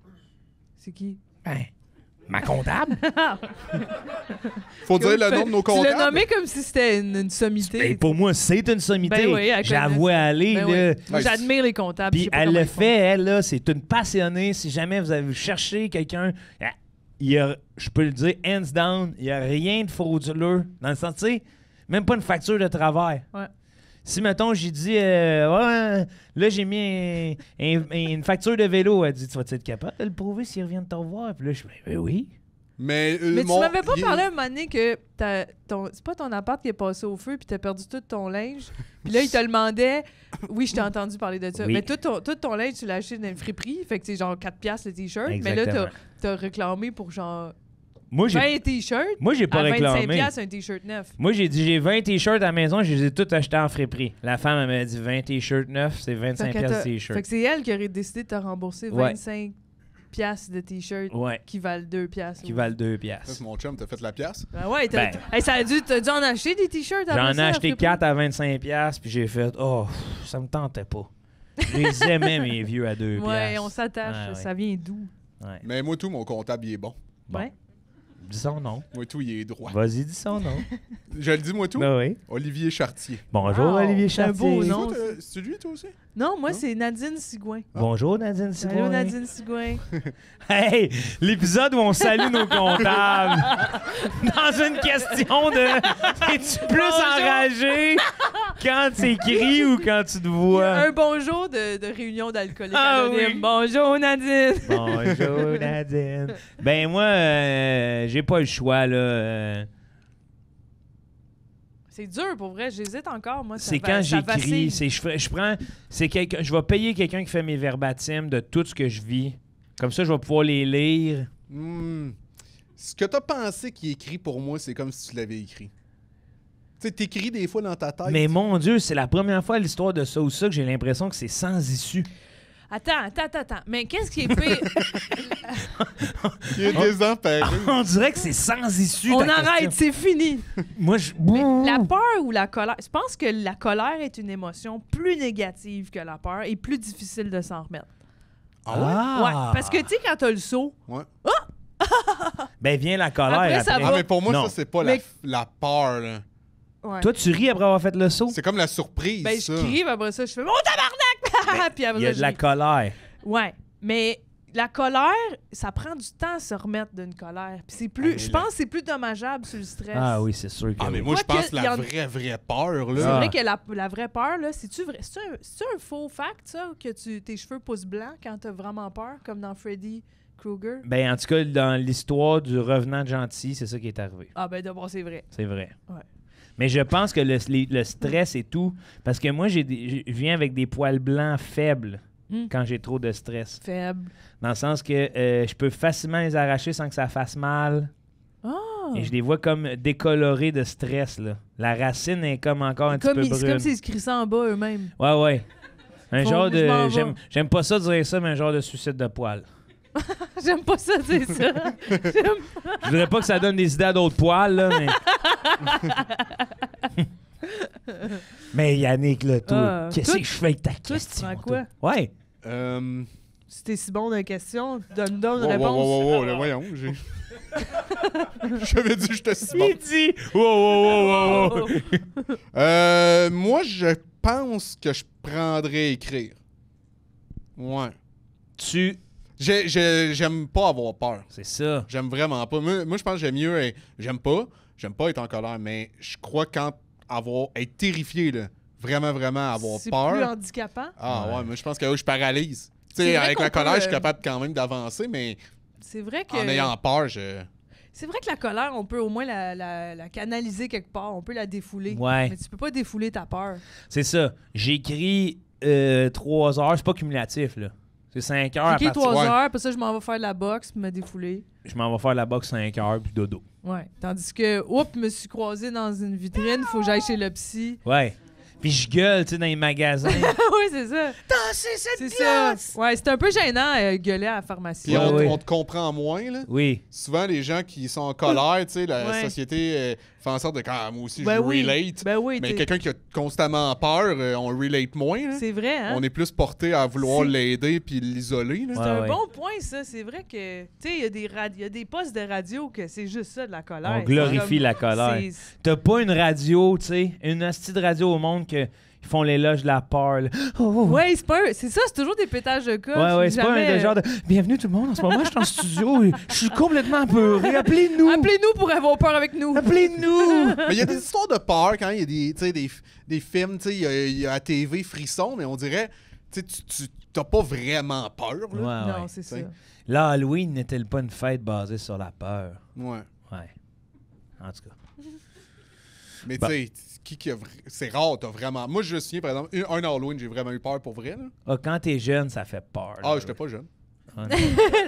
C'est qui? Ben, ma comptable? Faut dire le nom de nos Tu l'as comptables. nommé comme si c'était une sommité. Ben, pour moi, c'est une sommité. Ben oui, elle J'avoue connaît ça. aller, Ben là. oui. Moi, Ouais, j'admire les comptables. je Puis sais pas elle comment le ils font. fait, elle, là, c'est une passionnée. Si jamais vous avez cherché quelqu'un, je peux le dire, hands down, il n'y a rien de frauduleux. Dans le sens, tu sais, même pas une facture de travail. Ouais. Si, mettons, j'ai dit, ouais, là, j'ai mis une facture de vélo, elle dit, tu vas être capable de le prouver s'ils reviennent te revoir? Puis là, je dis, ben oui. Mais, Mais tu m'avais pas parlé un moment donné que c'est pas ton appart qui est passé au feu puis t'as perdu tout ton linge. Puis là, il te demandait... Oui, je t'ai entendu parler de ça. Oui. Mais tout ton linge, tu l'as acheté dans une friperie. Fait que c'est genre 4$ le t-shirt. Exactement. Mais là, t'as réclamé pour genre Moi, 20 t-shirts. j'ai pas à réclamé. 25$ un t-shirt neuf. Moi, j'ai dit, j'ai 20 t-shirts à la maison, je les ai tous achetés en friperie. La femme, elle m'a dit 20 t-shirts neufs, c'est 25$ Fait t-shirt. que c'est elle qui aurait décidé de te rembourser Ouais. 25$ de t-shirts Ouais, qui valent 2$. qui valent 2$. Ça, mon chum, t'as fait la pièce. Ben ouais, Ben. Hey, t'as dû en acheter des t-shirts après J'en ai ça, acheté après 4 à 25$, puis j'ai fait, oh, ça me tentait pas. Je les aimais, mes vieux, à 2$. Ouais, on s'attache. Ah, ouais. Ça vient d'où? Ouais. Mais moi, tout, mon comptable, il est bon. Bon. Ouais. Dis son nom. Moi, tout, il est droit. Vas-y, dis son nom. Je le dis, moi, tout. Ben oui. Olivier Chartier. Bonjour, Wow, Olivier c'est un Chartier. beau nom. C'est lui, toi aussi? Non, moi, Non? c'est Nadine Sigouin. Bonjour, Nadine Sigouin. Allô, Nadine Sigouin. Hey, l'épisode où on salue nos comptables. Dans une question de es-tu plus enragé quand tu écris ou quand tu te vois? Un bonjour de réunion d'alcooliques Ah anonymes. oui. Bonjour, Nadine. Bonjour, Nadine. Ben moi, j'ai pas le choix, là. C'est dur, pour vrai. J'hésite encore, moi. C'est quand j'écris, je vais payer quelqu'un qui fait mes verbatims de tout ce que je vis. Comme ça, je vais pouvoir les lire. Ce que t'as pensé qui est écrit pour moi, c'est comme si tu l'avais écrit. Tu sais, t'écris des fois dans ta tête. Mais mon Dieu, c'est la première fois à l'histoire de ça ou ça que j'ai l'impression que c'est sans issue. Attends. Mais qu'est-ce qui est pire? Il est désemparé. On dirait que c'est sans issue. On ta arrête, question. c'est fini. Moi, Mais la peur ou la colère, je pense que la colère est une émotion plus négative que la peur et plus difficile de s'en remettre. Ah ouais? Ouais, parce que tu sais, quand t'as le saut, Ouais. Ben vient la colère Après, après. ça Ah, va. mais pour moi, Non. ça, c'est pas Mais- la peur, là. ouais. Toi, tu ris après avoir fait le saut? C'est comme la surprise, Ben, je ça. crie, puis après ça, je fais « Mon tabarnak! » Puis après Il y a ça, de la je ris. colère. Ouais, mais la colère, ça prend du temps à se remettre d'une colère. Puis c'est plus, Ah, je mais pense que c'est plus dommageable sur le stress. Ah oui, c'est sûr que Ah, mais oui. moi, je Quoique, pense il y la en- vraie peur, C'est là. Ah. vrai que la vraie peur, là, c'est-tu vrai? C'est-tu un faux fact, ça, que tes cheveux poussent blancs quand t'as vraiment peur, comme dans Freddy Krueger? Ben, en tout cas, dans l'histoire du revenant de gentil, c'est ça qui est arrivé. Ah ben d'abord, c'est vrai. C'est vrai. Ouais. Mais je pense que le stress et tout, parce que moi, je viens avec des poils blancs faibles quand j'ai trop de stress. Faible. Dans le sens que je peux facilement les arracher sans que ça fasse mal. Ah! Et je les vois comme décolorés de stress, là. La racine est comme encore un petit peu C'est brune. comme s'ils se crient ça en bas eux-mêmes. Ouais. Un Faut- genre je m'en de... vais. J'aime pas ça dire ça, mais un genre de suicide de poils. J'aime pas ça, c'est ça. Je voudrais pas que ça donne des idées à d'autres poils, là, mais... Mais Yannick, là, toi, qu'est-ce toi- que je fais avec ta tu question? prends quoi? toi? Ouais. Si t'es si bon dans la question, donne Wow, réponse. wow, là, voyons, j'ai... J'avais dit que j'étais si bon. Il dit... Wow. Moi, je pense que je prendrais écrire. Ouais. J'aime pas avoir peur. C'est ça. J'aime vraiment pas. Moi, je pense que j'aime mieux... J'aime pas être en colère, mais je crois être terrifié, là, vraiment avoir C'est peur. plus handicapant. Ah ouais, Ouais. moi, je pense que je paralyse. Tu C'est sais, vrai avec qu'on la colère, peut, je suis capable quand même d'avancer, mais C'est vrai que... en ayant peur, je... C'est vrai que la colère, on peut au moins la canaliser quelque part. On peut la défouler. Ouais. Mais tu peux pas défouler ta peur. C'est ça. J'écris 3 heures. C'est pas cumulatif, là. C'est 5 heures à J'ai écrit partir... 3 ouais. heures, puis ça, je m'en vais faire de la boxe, puis me défouler. Je m'en vais faire la boxe 5 heures, puis dodo. Ouais. Tandis que, oups, me suis croisé dans une vitrine, faut que j'aille chez le psy. Ouais. Puis je gueule, tu sais, dans les magasins. oui, c'est ça. C'est C'est ça. Ouais, c'est un peu gênant gueuler à la pharmacie. Puis Ouais, ouais. on te comprend moins, là. Oui. Souvent, les gens qui sont en colère, tu sais, la Ouais. société fait en sorte de quand moi aussi, Ben je oui. relate. Ben oui, Mais t'es- quelqu'un qui a constamment peur, on relate moins, là. c'est vrai, hein? On est plus porté à vouloir C'est- l'aider puis l'isoler, là. C'est Ouais, un ouais. bon point, ça. C'est vrai que, tu sais, il y a des postes de radio que c'est juste ça, de la colère. On glorifie la colère. T'as pas une radio, tu sais, une hostie de radio au monde que ils font l'éloge de la peur. Là. Ouais, c'est pas c'est ça, c'est toujours des pétages de cas. Ouais, c'est pas un genre de bienvenue tout le monde, en ce moment je suis en studio, je suis complètement apeuré, appelez-nous. Appelez-nous pour avoir peur avec nous. Appelez-nous. Mais il y a des histoires de peur quand il y a des, tu sais, des films, tu sais, il y a à TV Frisson, mais on dirait, tu sais, tu t'as pas vraiment peur, là. Ouais, Non, ouais. c'est ça. T'sais. L'Halloween n'est-elle pas une fête basée sur la peur? Ouais. Ouais. En tout cas. Mais Bon. tu sais, c'est rare, t'as vraiment. Moi, je me souviens, par exemple, un Halloween, j'ai vraiment eu peur pour vrai. Là. Ah, quand t'es jeune, ça fait peur. Ah, là. j'étais pas jeune. Ah, non.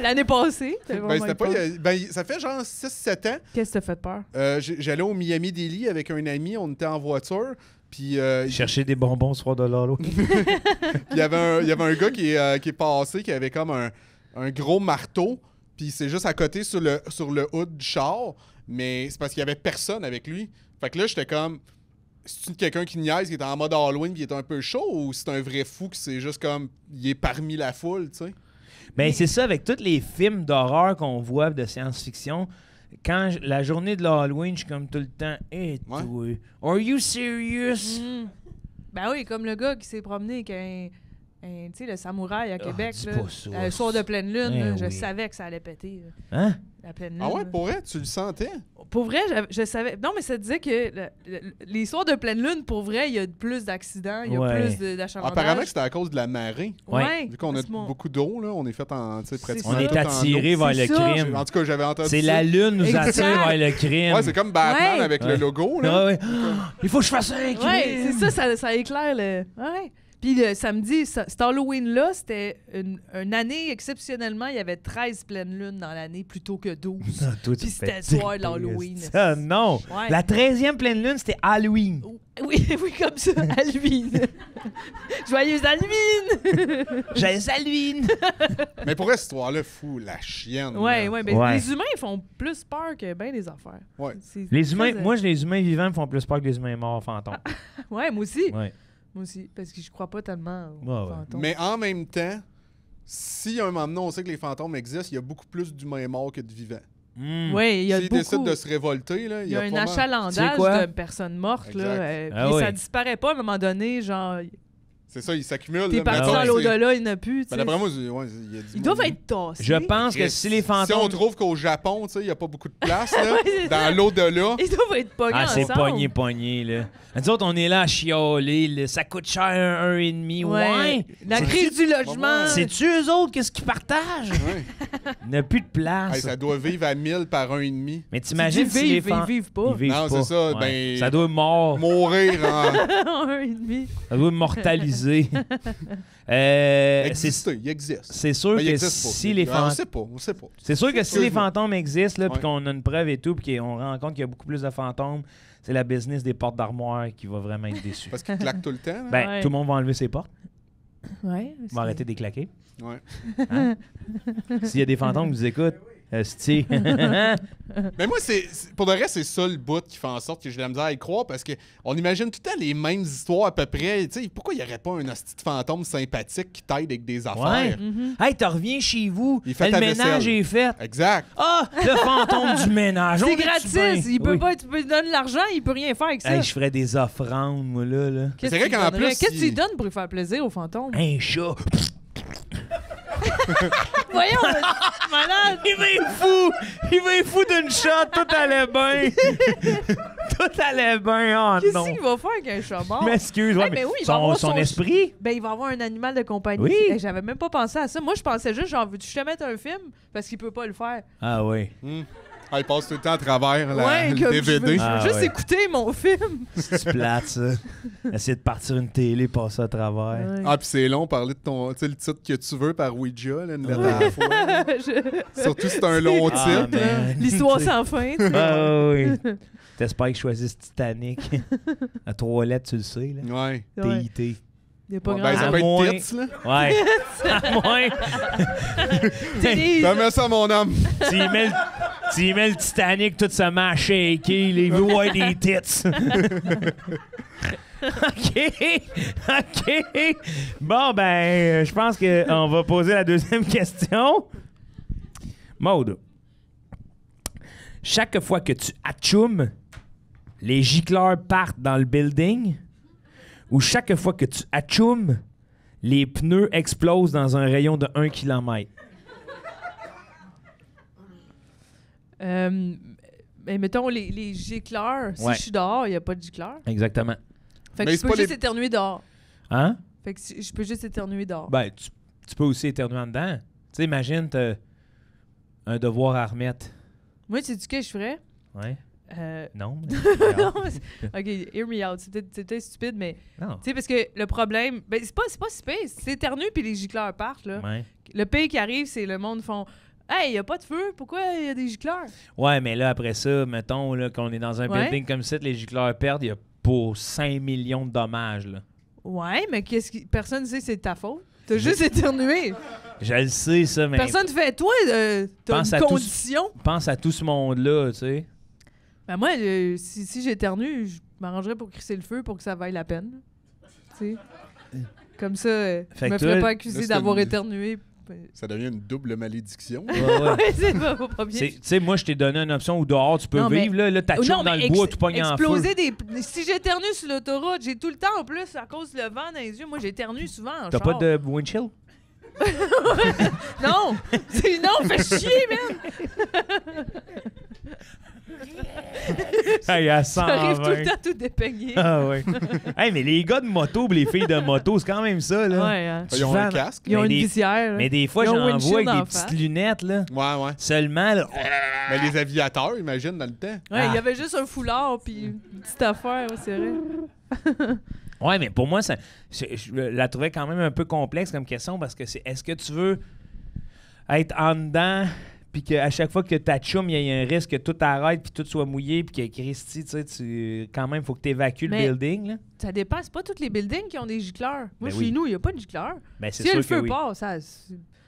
L'année passée. t'avais Ben, vraiment c'était eu pas. peur. Ben, ça fait genre 6-7 ans. Qu'est-ce qui t'a fait peur? J'allais au Miami Deli avec un ami, on était en voiture. Puis Chercher des bonbons ce soir de Lalo. il y avait un gars qui est passé, qui avait comme un gros marteau. Puis c'est juste à côté sur le hood du char. Mais c'est parce qu'il y avait personne avec lui. Fait que là, j'étais comme. C'est-tu quelqu'un qui niaise, qui est en mode Halloween, qui est un peu chaud, ou c'est un vrai fou qui c'est juste comme. Il est parmi la foule, tu sais? Ben, c'est ça, avec tous les films d'horreur qu'on voit de science-fiction, la journée de l'Halloween, je suis comme tout le temps, hey, Ouais. toi, are you serious? Ben oui, comme le gars qui s'est promené avec tu sais, le samouraï à Québec. dis là, pas ça. le soir de pleine lune, Eh là, je oui. savais que ça allait péter. Hein? La pleine lune. Ah ouais, là. pour vrai, tu le sentais? Pour vrai, je savais. Non, mais ça disait que les soirs de pleine lune, pour vrai, il y a plus d'accidents, il y a Ouais. plus d'achalandage. Apparemment que c'était à cause de la marée. Ouais. Vu qu'on a c'est mon- beaucoup d'eau, là, on est fait en. Tu sais, pratiquement On est tout en attiré eau. vers C'est le ça. crime. En tout cas, j'avais entendu C'est ça. la lune nous Exact. attire vers le crime. Ouais, c'est comme Batman Ouais. avec le Ouais. logo, là. Ah ouais. Il faut que je fasse un crime. Ouais, c'est ça éclaire le. Ouais. Puis le samedi, cet Halloween-là, c'était une année exceptionnellement, il y avait 13 pleines lunes dans l'année plutôt que 12. Ah, toi, tu Puis me c'était fais le soir de triper, l'Halloween. Ça, non. Ouais. La 13e pleine lune, c'était Halloween. Oui, oui, comme ça, Halloween. Joyeuse Halloween! J'ai Halloween. Mais pour cette histoire-là, fou, la chienne. Ouais, là. ouais, ben Ouais. les humains font plus peur que bien les affaires. Ouais. C'est Les humains, très- les humains vivants me font plus peur que les humains morts fantômes. Ouais, moi aussi. Ouais. Moi aussi, parce que je crois pas tellement aux Ouais, ouais. fantômes. Mais en même temps, si un moment donné, on sait que les fantômes existent, il y a beaucoup plus d'humains morts que de vivants. Mm. Oui, il y a S'ils beaucoup. décident de se révolter, là, Il y a un pas mal- Tu sais achalandage quoi? de personnes mortes, là. Exact. Ah puis oui. ça disparaît pas à un moment donné, genre, C'est ça, ils s'accumulent. t'es là. parti Mettons, dans c'est- l'au-delà, il n'y en a plus, tu Ben, sais. d'après moi, ouais, il y a du Ils doivent monde. être tassés. Je pense que si les Si on fantômes... trouve qu'au Japon, tu sais, il n'y a pas beaucoup de place, là, Ouais, c'est ça. dans l'au-delà. Ils doivent être pognés Ah, c'est ensemble. pogné, là. Nous autres, on est là à chialer, là. Ça coûte cher un 1,5. Ouais. La C'est- crise du logement. C'est-tu eux autres, qu'est-ce qu'ils partagent? Ouais. Il n'y a plus de place. Hey, ça doit vivre à 1000 par 1,5. Mais Tu t'imagines dis si les vivent, ils vivent pas. Ils vivent Non, pas. c'est ça, Ouais. ben- Ça doit mort. Mourir en. Un et demi. Ça doit immortaliser. c'est Exister, il existe. c'est sûr Ben, il que existe pas. si les On fantômes... sait pas, on sait pas. C'est sûr que si sûr, les je- fantômes existent, là, puis Ouais. qu'on a une preuve et tout, puis qu'on rend compte qu'il y a beaucoup plus de fantômes, c'est la business des portes d'armoire qui va vraiment être déçue. Parce qu'il claque tout le temps. là. Ben, Ouais. tout le monde va enlever ses portes, Ouais. va arrêter de les claquer. Ouais. S'il y a des fantômes qui nous écoutent, esti. Mais moi, pour le reste, c'est ça le bout qui fait en sorte que j'ai de la misère à y croire parce qu'on imagine tout le temps les mêmes histoires à peu près. Tu sais, pourquoi il n'y aurait pas un hostie de fantôme sympathique qui t'aide avec des affaires? Mhm. Hey, tu reviens chez vous, Il fait le ta ménage vaisselle. est fait. Exact. Ah, le fantôme du ménage. on C'est est-tu gratis. bien? Il peut Oui. pas, tu peux lui donner l'argent, il peut rien faire avec ça. Hey, je ferais des offrandes, moi, là. Qu'est-ce C'est vrai que tu qu'en donnerais? plus, Qu'est-ce que tu il- lui donnes pour lui faire plaisir au fantôme? Un chat. Voyons, malade! Il va être fou d'une shot, tout allait bien. Tout allait bien, oh Qu'est-ce non. qu'il va faire avec un chat mort? Je m'excuse, ouais, Hey, mais oui, il va son, avoir son son esprit. Ben, il va avoir un animal de compagnie. Oui. Hey, j'avais même pas pensé à ça. Moi, je pensais juste, genre, veux-tu que je te mette un film? Parce qu'il peut pas le faire. Ah oui. Ah, il passe tout le temps à travers Ouais, le comme je DVD. veux, je veux Ah, juste ouais. écouter mon film. C'est plate, ça. Essayer de partir une télé, passer à travers. Ouais. Ah, puis c'est long, parler de ton, tu sais, le titre que tu veux par Ouija, là, une lettre à la fois. là. Je- Surtout si c'est un long Ah, titre. man. L'histoire sans fin. tu sais. Ah oui. T'espères que je choisisse Titanic. À 3 lettres, tu le sais, là. Ouais. Ouais. TIT. Il y a pas Ouais, grand ben, ça À peut moins- être tits, là. Ouais. À moins. Des- Fais-moi ça, mon homme. Tu y mets le Titanic, tout se met à shaker, il veut voir des tits. OK. Bon, ben, je pense qu'on va poser la deuxième question. Maude, chaque fois que tu atchoumes, les gicleurs partent dans le building ou chaque fois que tu atchoumes, les pneus explosent dans un rayon de 1 km? Mais mettons, les gicleurs, si Ouais. je suis dehors, il n'y a pas de gicleur. Exactement. Fait que Mais je c'est peux pas juste les- éternuer dehors. Hein? Fait que je peux juste éternuer dehors. Ben, tu peux aussi éternuer en dedans. Tu sais, imagine, t'as un devoir à remettre. Moi, sais-tu ce que je ferais? Ouais. Non. Non, OK, hear me out. C'est peut-être stupide, mais... Non. Tu sais, parce que le problème... Ben, c'est pas space. C'est éternu puis les gicleurs partent, là. Ouais. Le pire qui arrive, c'est le monde font... Hey, y a pas de feu. Pourquoi il y a des gicleurs? Ouais, mais là, après ça, mettons là, qu'on est dans un Ouais. building comme ça, les gicleurs perdent, il y a pour 5 millions de dommages. Là. Ouais, mais personne ne sait que c'est de ta faute. T'as juste éternué. Je le sais, ça, mais Personne fait... Toi, t'as Pense une à tout- condition. pense à tout ce monde-là, tu sais. Ben moi, si j'éternue, je m'arrangerais pour crisser le feu pour que ça vaille la peine. Tu sais. Comme ça, je Fait me que ferais toi, pas là, accuser c'est d'avoir une- éternué. Ça devient une double malédiction. Ouais, ouais. Ouais, c'est pas bien. Tu sais, moi, je t'ai donné une option où dehors, tu peux Non, mais- vivre. Là, ta Oh, chum non, dans mais le bois, tout pogné en feu. exploser des... Si j'éternue sur l'autoroute, j'ai tout le temps en plus à cause du vent dans les yeux. Moi, j'éternue souvent en T'as char. pas de windshield? Non! Non, fais chier, man! Hey, à Ça arrive tout 120. le temps tout dépeigné. Ah ouais. Hey, mais les gars de moto, les filles de moto, c'est quand même ça, là. Ouais, hein. Ils ont un Souvent- casque. Ils ont Mais une des- visière. là. Mais des fois, Ils ont j'en un vois avec windshield des en petites face. lunettes, là. Ouais. Seulement, là. Mais les aviateurs, imagine, dans le temps. Ouais, il Ah. y avait juste un foulard puis une petite affaire, ouais, c'est vrai. Ouais, mais pour moi, je la trouvais quand même un peu complexe comme question parce que c'est est-ce que tu veux être en dedans puis qu'à chaque fois que ta chum, il y a un risque que tout arrête puis tout soit mouillé puis que Christy, tu sais, quand même, il faut que tu évacues le Mais- building, là. Ça dépend, c'est pas tous les buildings qui ont des gicleurs. Moi, Ben chez oui. nous, il n'y a pas de gicleur. Ben, c'est Si sûr le que feu oui. part, ça...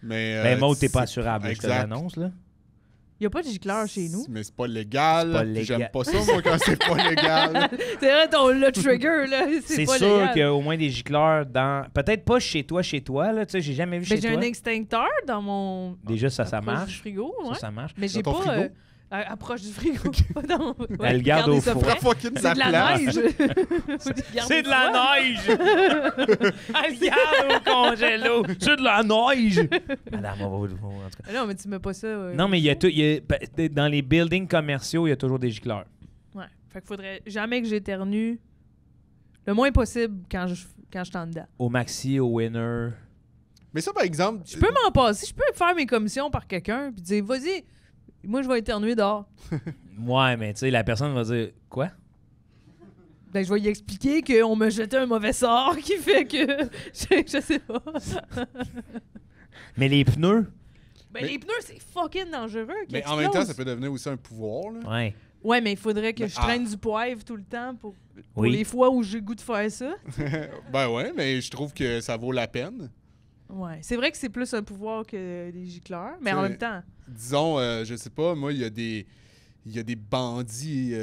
Mais, Ben, Maud, t'es pas c'est- assurable, je te Exact. l'annonce, là. Il n'y a pas de gicleur chez nous. Mais c'est pas légal. C'est pas Puis légal. J'aime pas ça, moi, quand c'est pas légal. C'est vrai, le trigger, là, c'est C'est pas sûr légal. qu'il y a au moins des gicleurs dans... Peut-être pas chez toi, là. Tu sais, j'ai jamais vu Ben, chez j'ai toi. un extincteur dans mon... Déjà, ça approche marche. du frigo, ouais. Ça marche. Mais j'ai Dans pas... ton frigo? approche du frigo. Pas dans... ouais, Elle le garde garder au ça four. frais. Fucking C'est de la place. neige. C'est de la neige! Elle garde au congélo! C'est de la neige! Madame, on va en tout cas. Non, mais tu mets pas ça... Non, mais il y a dans les buildings commerciaux, il y a toujours des gicleurs. Ouais. Fait qu'il faudrait jamais que j'éternue le moins possible quand je suis en dedans. Au Maxi, au Winner. Mais ça, par exemple... Je peux m'en passer. Je peux faire mes commissions par quelqu'un puis dire, vas-y, moi, je vais éternuer dehors. Ouais, mais tu sais, la personne va dire quoi? Ben, je vais lui expliquer qu'on m'a jeté un mauvais sort qui fait que... je sais pas. Mais les pneus? Ben, Mais- les pneus, c'est fucking dangereux. qu'ils Mais en même temps, explosent. ça peut devenir aussi un pouvoir. Là. Ouais. Ouais, mais il faudrait que Mais- je traîne du poivre tout le temps pour Oui. les fois où j'ai le goût de faire ça. Ben ouais, mais je trouve que ça vaut la peine. Ouais. C'est vrai que c'est plus un pouvoir que des gicleurs, mais en C'est- même temps... Disons, je sais pas, moi, il y a des bandits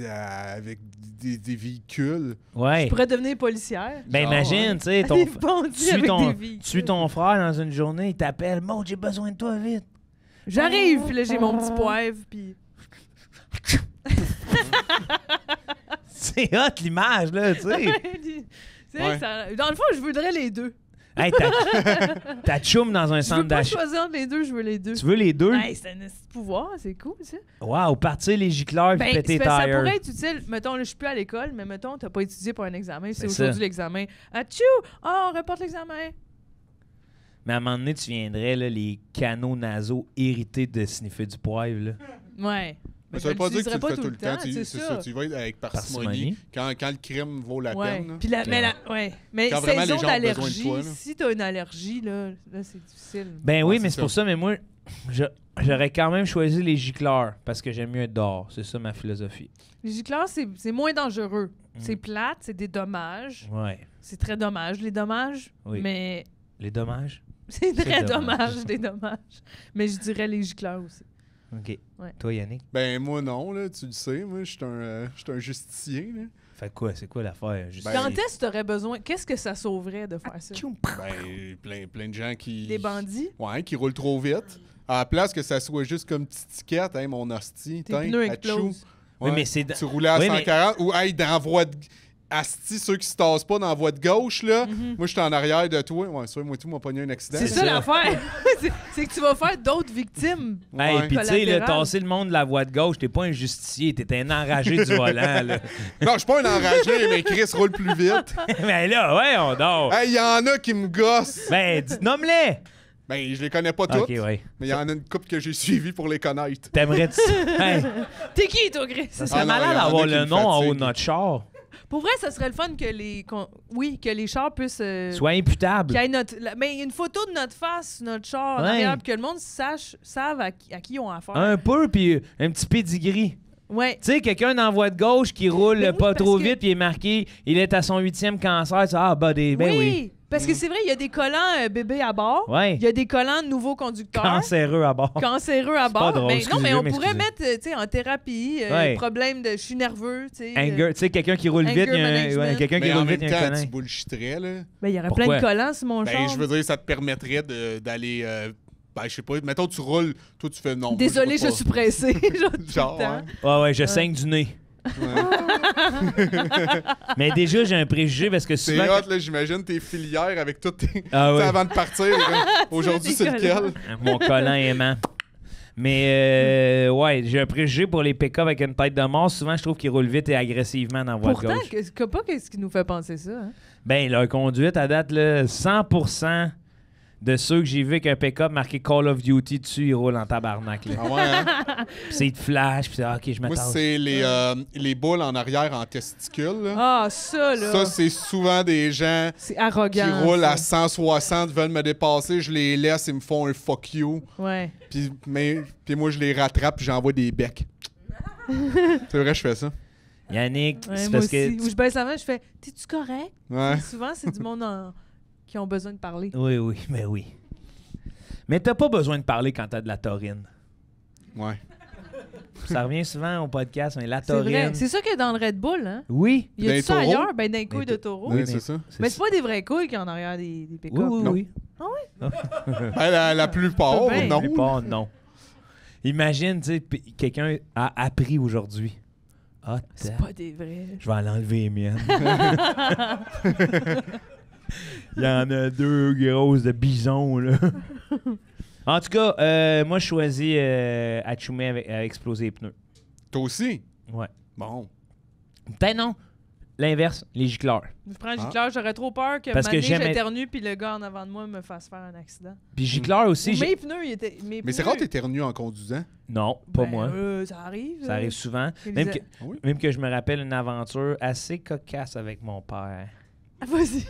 avec des véhicules. Ouais. Je pourrais devenir policière. Ben Genre, imagine, tu sais, Des bandits tu suis avec ton, des vies. tu suis ton frère dans une journée, il t'appelle, Maud, j'ai besoin de toi vite. J'arrive, puis là, j'ai mon petit poivre, puis... C'est hot l'image, là, tu sais. C'est vrai Ouais. que ça... Dans le fond, je voudrais les deux. Hey, ta chum dans un Je centre veux pas d'achat. choisir entre les deux, je veux les deux. Tu veux les deux? Hey, c'est un petit pouvoir, c'est cool, ça. Wow, partir les gicleurs et Ben, péter c'est les parce que ça tires. pourrait être utile. Mettons, là, je suis plus à l'école, mais mettons, t'as pas étudié pour un examen. C'est C'est ça. aujourd'hui l'examen. Atchou! Oh, on reporte l'examen. Mais à un moment donné, tu viendrais, là, les canaux nasaux irrités de sniffer du poivre, là. Ouais. Mais je ça veut pas dire que tu l'utiliserai le pas fais tout le temps. c'est C'est ça. ça, tu vas être avec parcimonie Parcimonie. quand le crime vaut la Ouais. peine. là. Puis mais Quand vraiment les saison gens ont besoin de d'allergie, toi, là. si t'as une allergie, là c'est difficile. Ben Ouais, oui, c'est mais c'est pour ça, mais moi, j'aurais quand même choisi les gicleurs parce que j'aime mieux être dehors. C'est ça ma philosophie. Les gicleurs, c'est moins dangereux. C'est plate, c'est des dommages. Ouais. C'est très dommage, les dommages. Oui. Mais Les dommages? c'est très dommage. dommage, des dommages. Mais je dirais les gicleurs aussi. OK. Ouais. Toi, Yannick? Ben moi non, là, tu le sais, moi je suis un justicier. Là. Fait quoi? C'est quoi l'affaire? Juste Ben, Quand est-ce que t'aurais besoin... Qu'est-ce que ça sauverait de faire ça? Ben plein de gens qui... Des bandits? Ouais, qui roulent trop vite. À la place que ça soit juste comme petite ticket, hein, mon hostie. Tes tiens, pneus atchou. explosent. Oui, Ouais. mais c'est... Tu roulais à Oui, mais- 140 ou hey, dans la voie de... Asti, ceux qui se tassent pas dans la voie de gauche, là. Mhm. Moi, j'étais en arrière de toi. Ouais, sûr, moi, tout m'a pogné un accident. C'est ça l'affaire. c'est que tu vas faire d'autres victimes. Hey, Ouais. puis tu sais, là, Collatéral. tasser le monde de la voie de gauche, t'es pas un justicier, t'es un enragé du volant, là. Non, je suis pas un enragé, mais Chris roule plus vite. Mais là, ouais, on dort. Hey, il y en a qui me gossent. Ben, nomme-les! Ben, je les connais pas toutes, Ok, ouais. mais il y en a une couple que j'ai suivi pour les connaître. T'aimerais-tu... Hey, T'es qui, toi, Chris? ça serait Ah non, malade il y en a d'avoir qui le me nom en haut de fatiguent. notre char. Pour vrai, ça serait le fun que les chars puissent... Soit imputable. qu'il y ait mais une photo de notre face sur notre char en Ouais. arrière, puis que le monde savent à qui ils ont affaire. Un peu, puis un petit pedigree. Ouais. Tu sais, quelqu'un dans la voie de gauche qui roule Ben oui, pas parce trop que- vite, puis il est marqué, il est à son 8e cancer. Tu dis, ben oui. Parce que c'est vrai, il y a des collants bébés à bord. Ouais. Il y a des collants de nouveaux conducteurs. Cancéreux à bord. Cancéreux à bord. pas drôle, mais non, excusez, mais on mais pourrait excusez. mettre, tu sais, en thérapie, Ouais. problème de je suis nerveux, tu sais. Anger, tu sais, quelqu'un qui roule vite, Anger il y a un, management. quelqu'un qui Mais en roule même vite, il y a un temps, câlin. tu bullshitterais, là. Ben, il y aurait Pourquoi? plein de collants sur mon Ben, char. je veux dire, ça te permettrait d'aller... ben, je sais pas, mettons, tu roules, toi, tu fais non. Désolé, moi, je suis pressé. Genre, tout le Genre, temps. Ouais, ouais, je saigne du nez. Mais déjà, j'ai un préjugé parce que C'est souvent. hot, là, j'imagine tes filières avec toutes tes... Ah Tu sais, ouais. avant de partir, les gars, aujourd'hui, c'est tes collants. lequel? Mon collant aimant. Mais ouais, j'ai un préjugé pour les pick-up avec une tête de mort. Souvent, je trouve qu'ils roulent vite et agressivement dans la voie de Pourtant, gauche. qu'est-ce qui nous fait penser ça? Hein? Ben, leur conduite, à date, là, 100% de ceux que j'ai vu avec un pick-up marqué Call of Duty dessus, ils roulent en tabarnak. Là. Ah ouais, hein? Puis c'est de flash, puis c'est OK, je Moi, m'attends. c'est les boules en arrière en testicules. Là. Ah, ça, là. Ça, c'est souvent des gens c'est qui arrogant. roulent à ça. 160, veulent me dépasser, je les laisse, ils me font un fuck you. Ouais. Puis moi, je les rattrape puis j'envoie des becs. C'est vrai, je fais ça. Yannick, Ouais, c'est moi parce aussi. que. Où je baisse la main, je fais t'es-tu correct? Ouais. Souvent, c'est du monde qui ont besoin de parler. Oui, oui, mais oui. Mais t'as pas besoin de parler quand t'as de la taurine. Ouais. Ça revient souvent au podcast, mais la C'est vrai. taurine. C'est ça qu'il y a dans le Red Bull, hein? Oui. Il y a Des ça taureaux? ailleurs? Ben, d'un couille Des de taureau. Ouais, mais- c'est ça. Mais c'est pas des vraies couilles qu'il y a en arrière des pick-up. Oui, oui, Non. oui. Ben, la plupart, Ben, non. La plupart, non. Imagine, tu sais, quelqu'un a appris aujourd'hui. Ah, C'est pas des vrais. je vais aller enlever les miennes. Il y en a 2 grosses de bison, là. En tout cas, moi, je choisis Atchoumé à exploser les pneus. Toi aussi? Ouais. Bon. Peut-être non. L'inverse, les gicleurs. Je prends un gicleur, j'aurais trop peur que Parce que Mané, j'aime- j'éternue puis le gars en avant de moi me fasse faire un accident. Puis gicleurs aussi, Mes pneus, ils étaient. Mais c'est rare que t'éternues en conduisant. Non, pas Ben, moi. Ça arrive. Ça arrive souvent. Ils Même disaient- que, Oui. même que je me rappelle une aventure assez cocasse avec mon père. Ah, vas-y.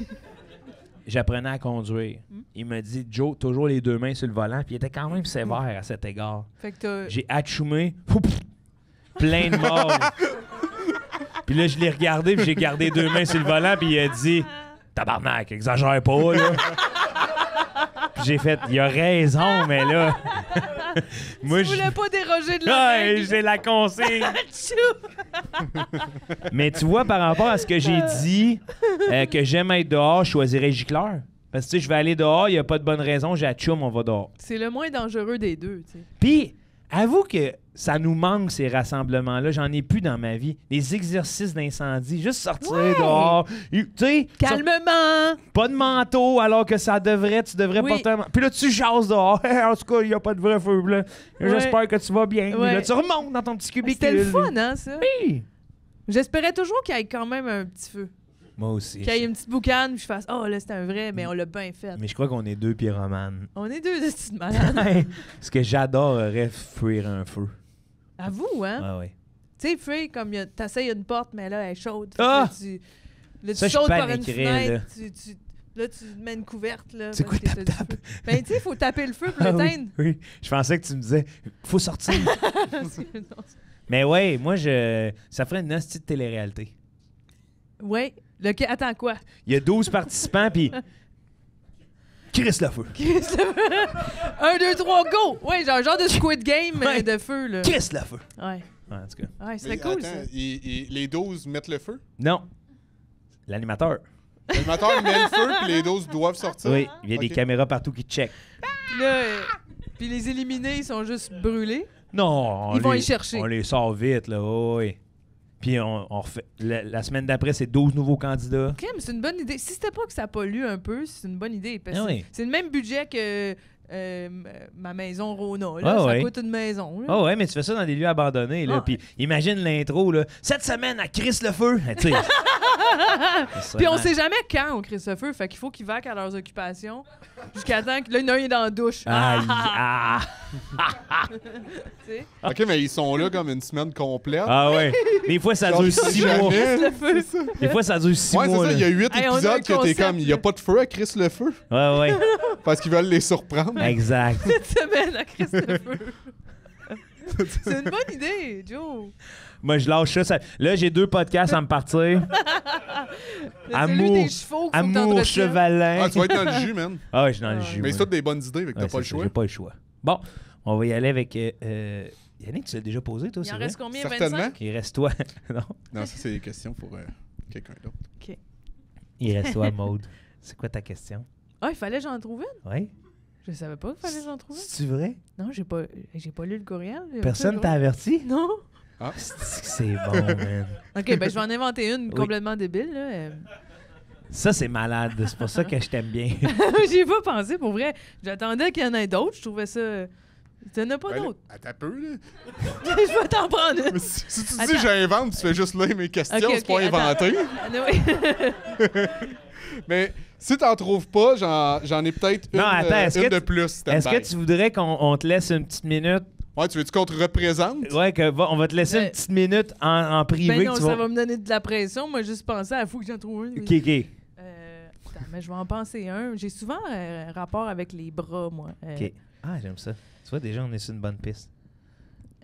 J'apprenais à conduire. Il me dit, Joe, toujours les 2 mains sur le volant. Puis il était quand même sévère à cet égard. Fait que t'as. J'ai atchoumé, plein de morts. Puis là, je l'ai regardé, puis j'ai gardé 2 mains sur le volant, puis il a dit, tabarnak, exagère pas, là. Puis j'ai fait, il a raison, mais là. Moi, Tu voulais pas déroger de la Ouais, règle. j'ai la consigne. Tchou! Mais tu vois, par rapport à ce que j'ai dit, que j'aime être dehors, je choisirais gicleur. Parce que tu sais, je vais aller dehors, il n'y a pas de bonne raison, j'ai atchoum, on va dehors. C'est le moins dangereux des deux, tu sais. Puis, avoue que ça nous manque, ces rassemblements-là. J'en ai plus dans ma vie. Les exercices d'incendie, juste sortir Ouais. dehors. Tu sais, Calmement! pas de manteau alors que tu devrais Oui. porter un manteau. Puis là, tu jases dehors. En tout cas, il n'y a pas de vrai feu blanc. J'espère que tu vas bien. Ouais. Là, tu remontes dans ton petit cubicule. C'était le fun, hein, ça? Oui. J'espérais toujours qu'il y ait quand même un petit feu. Moi aussi. Qu'il y ait une petite boucane, puis je fasse oh là, c'est un vrai, mais on l'a bien fait. Mais je crois qu'on est 2 pyromanes. On est deux de petites malades. Parce que j'adorerais fuir un feu. À vous, hein? Ah ouais. Tu sais, fuir, comme t'essayes une porte, mais là, elle est chaude. Fait Ah! que là, Ça, tu je sautes par une paniquerais, fenêtre, là, tu mets une couverte. Là, C'est parce quoi, que t'as du tap-tap? feu. Ben, tu sais, il faut taper le feu pour Ah oui, l'éteindre. oui. Je pensais que tu me disais, faut sortir. Non, Mais ouais, moi, ça ferait une hostie de télé-réalité. ouais. Attends, quoi? Il y a 12 participants, puis. Chris le feu. 1, 2, 3, go! Ouais, genre de Squid Game Ouais. de feu, là. Chris le feu. Ouais. Ouais, en tout cas. Ouais, c'est Mais cool, attends, ça. les 12 mettent le feu? Non. L'animateur. L'animateur met le feu, puis les 12 doivent sortir? Oui, il y a des Ok. caméras partout qui checkent. Puis là, puis les éliminés, ils sont juste brûlés. Non, Ils vont y chercher. On les sort vite, là. Oui. Puis on refait. La semaine d'après, c'est 12 nouveaux candidats. OK, mais c'est une bonne idée. Si c'était pas que ça pollue un peu, c'est une bonne idée. Parce que Ah oui. c'est le même budget que ma maison Rona. Là, Ah ça ouais. coûte une maison. Là. Ah ouais, mais tu fais ça dans des lieux abandonnés, là. Ah. Puis imagine l'intro, là. Cette semaine à Chris le feu. Tu sais. Puis on sait jamais quand on crée ce feu, fait qu'il faut qu'ils vaquent à leurs occupations jusqu'à temps que là, il y en a un est dans la douche. Aïe, ah. Tu sais? OK, mais ils sont là comme une semaine complète. Ah ouais. Des fois, ça dure 6 mois. Le feu. Des fois, ça dure 6 Ouais, c'est mois. ça. là. Il y a 8 Hey, on a un épisodes que t'es concept, comme, il n'y a là. pas de feu à Chris le feu. Ouais, ouais. Parce qu'ils veulent les surprendre. Exact. Cette semaine à Christ le feu. C'est une bonne idée, Joe. Moi, je lâche ça. Là, j'ai 2 podcasts à me partir. Celui Amour. des chevaux qu'il faut que Amour t'entretiennes. chevalin. Ah, tu vas être dans le jus, man. Ah ouais, je suis dans le jus. Mais moi. c'est toutes des bonnes idées, fait que Ouais, t'as pas le c'est ça, choix. J'ai pas le choix. Bon, on va y aller avec... Yannick, tu l'as déjà posé, toi, Il c'est en vrai? reste combien? Certainement. 25? Il reste toi. Non. Non, ça, c'est des questions pour quelqu'un d'autre. Il reste toi, Maude. C'est quoi ta question? Ah, il fallait que j'en trouve une? Oui? Je savais pas qu'il fallait que j'en trouve une. C'est-tu vrai? Non, j'ai pas lu le courriel. Personne t'a averti? Non. C'est bon, man. OK, ben je vais en inventer une complètement débile. Là. Ça, c'est malade. C'est pour ça que je t'aime bien. J'y ai pas pensé, pour vrai. J'attendais qu'il y en ait d'autres. Je trouvais ça... Il n'y en a pas Ben, là, d'autres. attends un peu, là. Je vais t'en prendre une. Mais si tu dis Attends. j'invente, tu fais juste lire mes questions, Ok, c'est pas ok, attends. inventé. Oui. Mais si t'en trouves pas, j'en ai peut-être une, Non, attends, est-ce une que de tu- plus. stand-by. Est-ce que tu voudrais qu'on te laisse une petite minute? Ouais, tu veux-tu qu'on te représente? Ouais, on va te laisser Ben- une petite minute en privé. Ben non, que tu ça vas... va me donner de la pression. Moi, juste penser à faut que j'en trouve une. OK, OK. Attends, mais je vais en penser un. J'ai souvent un rapport avec les bras, moi. OK. Ah, j'aime ça. Tu vois, déjà, on est sur une bonne piste.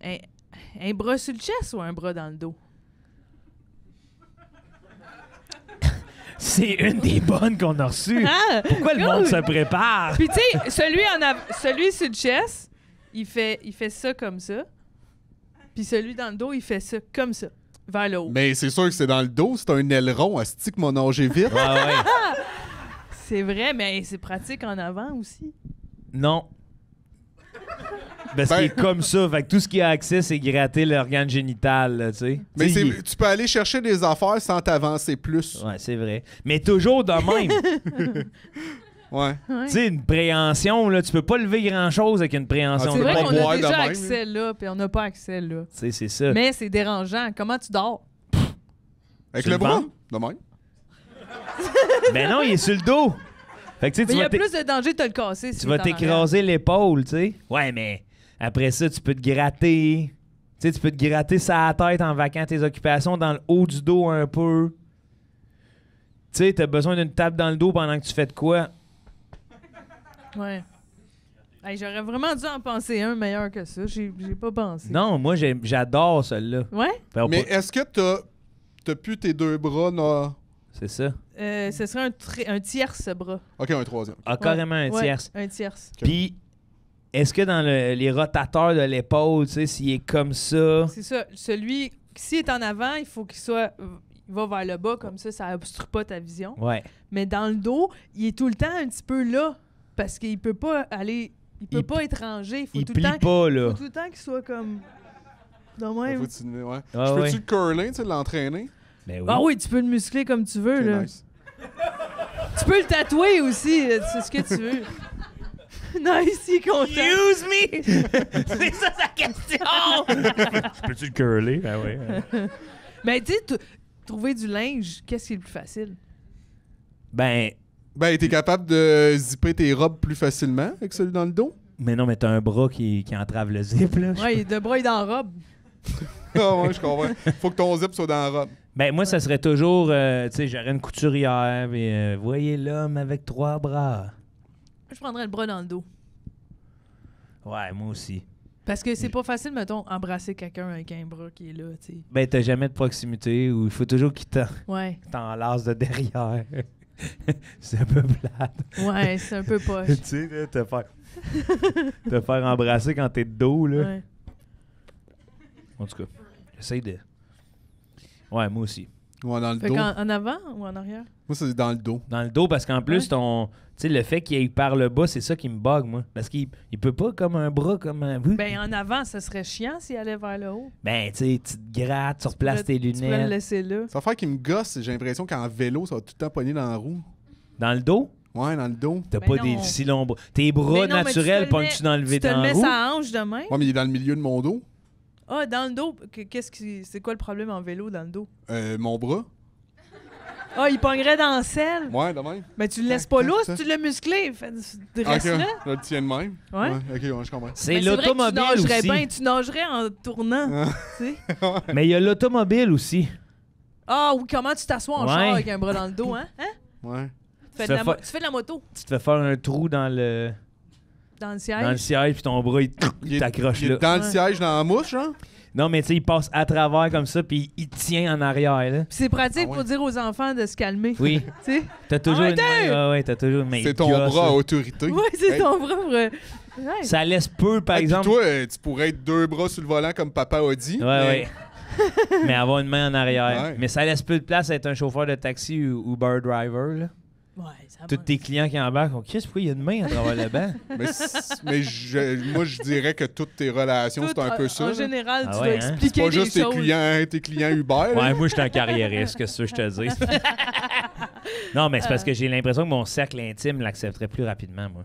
Un bras sur le chest ou un bras dans le dos? C'est une des bonnes qu'on a reçues. Ah! Pourquoi le monde se prépare? Puis tu sais, celui sur le chest, il fait ça comme ça. Puis celui dans le dos, il fait ça comme ça, vers le haut. Mais c'est sûr que c'est dans le dos, c'est un aileron, asti que mon nager vite. Ouais, ouais. C'est vrai, mais c'est pratique en avant aussi. Non. Parce Ben- qu'il est comme ça. Fait que tout ce qui a accès, c'est gratter l'organe génital, là, tu sais. Mais Tu sais, tu peux aller chercher des affaires sans t'avancer plus. Ouais, c'est vrai. Mais toujours de même. Ouais. Ouais. Tu sais, une préhension, là, tu peux pas lever grand-chose avec une préhension. Ah, C'est tu peux vrai pas qu'on a boire de déjà même, accès là, puis on n'a pas accès là. Tu sais, c'est ça. Mais c'est dérangeant. Comment tu dors? Avec Sur le le bras? ventre? De même. Ben non, il est sur le dos. Fait que tu sais, Mais il y tu a vas plus de danger de te le casser. si tu il vas est en arrière. t'écraser l'épaule, tu sais. Ouais, mais après ça, tu peux te gratter. Tu sais, tu peux te gratter sa tête en vaquant tes occupations dans le haut du dos un peu. Tu sais, t'as besoin d'une tape dans le dos pendant que tu fais de quoi. Ouais. Hey, j'aurais vraiment dû en penser un meilleur que ça. J'ai pas pensé. Non, moi, j'adore celle-là. Ouais? Fait, Mais est-ce que t'as plus tes deux bras? c'est ça. Ce serait un tierce bras. Ok, un troisième. Ah, carrément un Ouais, tierce. un tierce. Puis, est-ce que dans les rotateurs de l'épaule, tu sais, s'il est comme ça... C'est ça. Celui, s'il est en avant, il faut qu'il soit... Il va vers le bas, comme ça obstrue pas ta vision. Ouais. Mais dans le dos, il est tout le temps un petit peu là. Parce qu'il peut pas aller... Il peut Il pas être rangé. Il faut Il tout le plie temps... pas, Il là. faut tout le temps qu'il soit comme... De même. Faut-tu- ouais. Ouais, Je ouais. peux-tu le curler, tu sais, l'entraîner? Ben oui. Ah oui, tu peux le muscler comme tu veux, Ok, là. nice. Tu peux le tatouer aussi, c'est ce que tu veux. Nice, il est content. Use me! C'est ça sa question! Peux-tu le curler? Ben oui. Mais tu sais, trouver du linge, qu'est-ce qui est le plus facile? Ben, Ben, t'es capable de zipper tes robes plus facilement avec celui dans le dos? mais non, mais t'as un bras qui entrave le zip, là. Ouais, de bras, il est dans la robe. Ah ouais, je comprends. Faut que ton zip soit dans la robe. Ben, moi, ça serait toujours, tu sais, j'aurais une couturière, et voyez l'homme avec 3 bras. Je prendrais le bras dans le dos. Ouais, moi aussi. Parce que c'est pas facile, mettons, embrasser quelqu'un avec un bras qui est là, tu sais. Ben, t'as jamais de proximité, ou il faut toujours qu'il Ouais, t'enlace de derrière. C'est un peu plate. ouais, c'est un peu poche. Tu sais, là, te faire embrasser quand t'es de dos, là. Ouais. En tout cas, j'essaye de... Ouais, moi aussi. Ouais, dans le Fait dos. qu'en avant ou en arrière? Moi, c'est dans le dos. Dans le dos, parce qu'en plus, Ouais. tu sais, le fait qu'il aille par le bas, c'est ça qui me bug, moi. Parce qu'il peut pas comme un bras, comme un... Ben, en avant, ça serait chiant s'il allait vers le haut. Ben, tu sais, tu te grattes, tu replaces tes Tu pourrais le lunettes. laisser là. Ça va faire qu'il me gosse. J'ai l'impression qu'en vélo, ça va tout le temps pogner dans la roue. Dans le dos, Ouais, dans le dos. t'as Ben pas non. des si longs bras. Tes bras Mais non, mais naturels, tu te le pognes-tu dans le Tu vide te le en mets roue? sa hanche de main? Ouais, mais il est dans le milieu de mon dos. Ah, dans le dos, c'est quoi le problème en vélo dans le dos? Mon bras. Ah, il pognerait dans le sel. Ouais, de même. Mais tu le laisses pas lousse, ça. tu l'as musclé. Reste Ok, là. je le tiens de même. Ouais. Ok, ouais, je comprends. C'est Mais vrai que l'automobile tu nagerais aussi. bien, tu nagerais en tournant. Ah. Tu sais. Mais il y a l'automobile aussi. Ah oui, comment tu t'assois en Ouais. char avec un bras dans le dos, hein? Ouais. Tu fais, Ça fait- tu fais de la moto Tu te fais faire un trou dans le siège. dans le siège, puis ton bras, il t'accroche Il est là. dans le Ouais. siège, dans la mouche, genre? Non, mais tu sais, il passe à travers comme ça, puis il tient en arrière, là. Puis c'est pratique Ah ouais. pour dire aux enfants de se calmer. Oui. Tu sais? T'as toujours une Arrêtez! main. Ouais, t'as toujours une main. C'est ton gosse, bras à là. autorité. Oui, c'est Hey. ton bras pour. Ouais. Ça laisse peu, par Hey, puis exemple. toi, tu pourrais être 2 bras sur le volant comme papa a dit. Ouais, ouais. Mais avoir une main en arrière. Ouais. Mais ça laisse peu de place à être un chauffeur de taxi ou Uber driver, là. Ouais, ça Tous va. tes clients qui embarquent, on Chris, pourquoi il y a une main à travers le banc? Moi, je dirais que toutes tes relations, Tout, c'est un peu ça. En là. général, Ah tu ouais, dois hein? expliquer Pas des juste choses. tes clients Uber. là. Ouais, moi, je suis un carriériste, que ça, je te dis. Non, mais c'est parce que j'ai l'impression que mon cercle intime l'accepterait plus rapidement, moi.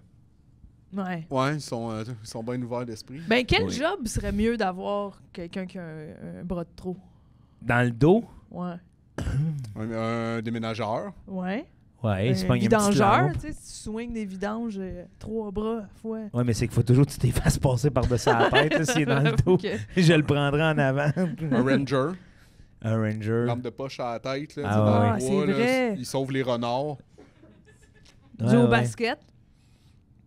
Ouais. Ouais, ils sont bien ouverts d'esprit. Ben, quel Oui. job serait mieux d'avoir quelqu'un qui a un bras de trop? Dans le dos? Ouais. Un déménageur. Ouais. Ouais, c'est pas une petite vidangeur, lampe. tu sais, si tu swings des vidanges 3 bras à fois. Ouais, mais c'est qu'il faut toujours que tu t'es fasses passer par-dessus la tête, là, s'il est dans le dos. Ok. Je le prendrai en avant. Un ranger. Un ranger. Lampe de poche à la tête. Là, Ah tu sais, dans ouais. le Ah, bois, c'est là, vrai. il sauve les renards. Du Ouais, au ouais. basket.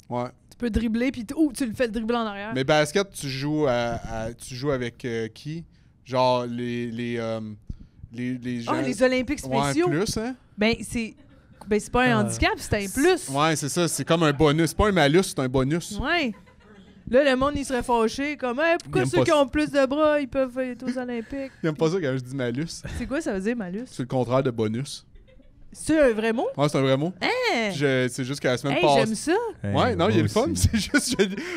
Ouais. Tu peux dribbler, puis tu le fais dribbler en arrière. Mais basket, tu joues avec qui? Genre les gens... Ah, les Olympiques spéciaux. Ouais, plus, hein? Ben, c'est pas un Ah. handicap, c'est un plus. Ouais, c'est ça. C'est comme un bonus. C'est pas un malus, c'est un bonus. Ouais. Là, le monde, il serait fâché. Comme, hey, pourquoi Il aime ceux pas qui ont plus de bras, ils peuvent être aux Olympiques? J'aime pas ça quand je dis malus. C'est quoi ça veut dire, malus? C'est le contraire de bonus. C'est un vrai mot? Ouais, c'est un vrai mot. Hein? C'est juste qu'à la semaine Hey, passée... j'aime ça. Ouais, non, il est le fun. aussi. C'est juste,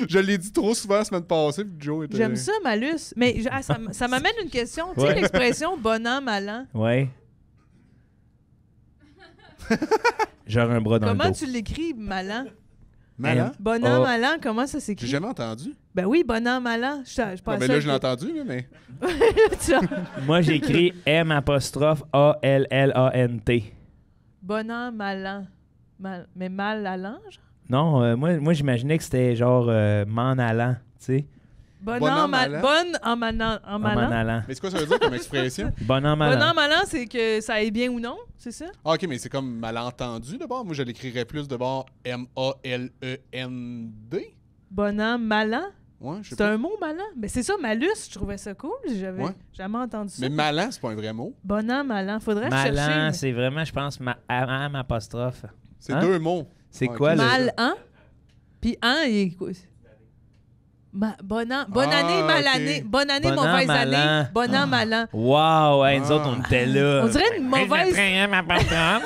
je l'ai dit trop souvent la semaine passée, puis Joe était... J'aime ça, malus. Mais ça m'amène une question. Tu sais, Ouais. l'expression bon an, mal an. Ouais. J'aurais un bras dans Comment le dos. tu l'écris, mal an? Malin? Bon an, Ah. mal an, comment ça J'ai s'écrit? jamais entendu. Ben oui, bon an, mal an. Je Non, pense mais là, je l'ai entendu, là, mais... Moi, j'écris M''ALLANT. Bon an, mal an. Mais mal allant, genre? Non, moi j'imaginais que c'était genre m'en allant, tu sais. Bon Bon an, an, mal an. bonne en mal En m'en allant. Mais c'est quoi ça veut dire comme expression? Bon an, mal Bon an, an. mal an, c'est que ça aille bien ou non, c'est ça? Ah, OK, mais c'est comme malentendu, d'abord. Moi, je l'écrirais plus de bord M-A-L-E-N-D. Bon an, mal an? Ouais, je sais C'est pas. un mot, mal an? Ben c'est ça, malus, je trouvais ça cool. J'avais Ouais. jamais entendu ça. Mais malin, c'est pas un vrai mot. Bon an, mal an. Faudrait Mal chercher. an, mais- c'est vraiment, je pense, am apostrophe. C'est Hein? 2 mots. C'est Ouais, quoi ok. le... Mal an? Puis an, il est quoi? Bon an, bonne Ah, année, mal ok. année. Bonne année, Bon an, mauvaise mal année. an. Bon an, mal an. Wow, hey, nous Ah. autres, on était là. On dirait une mauvaise- Am apostrophe.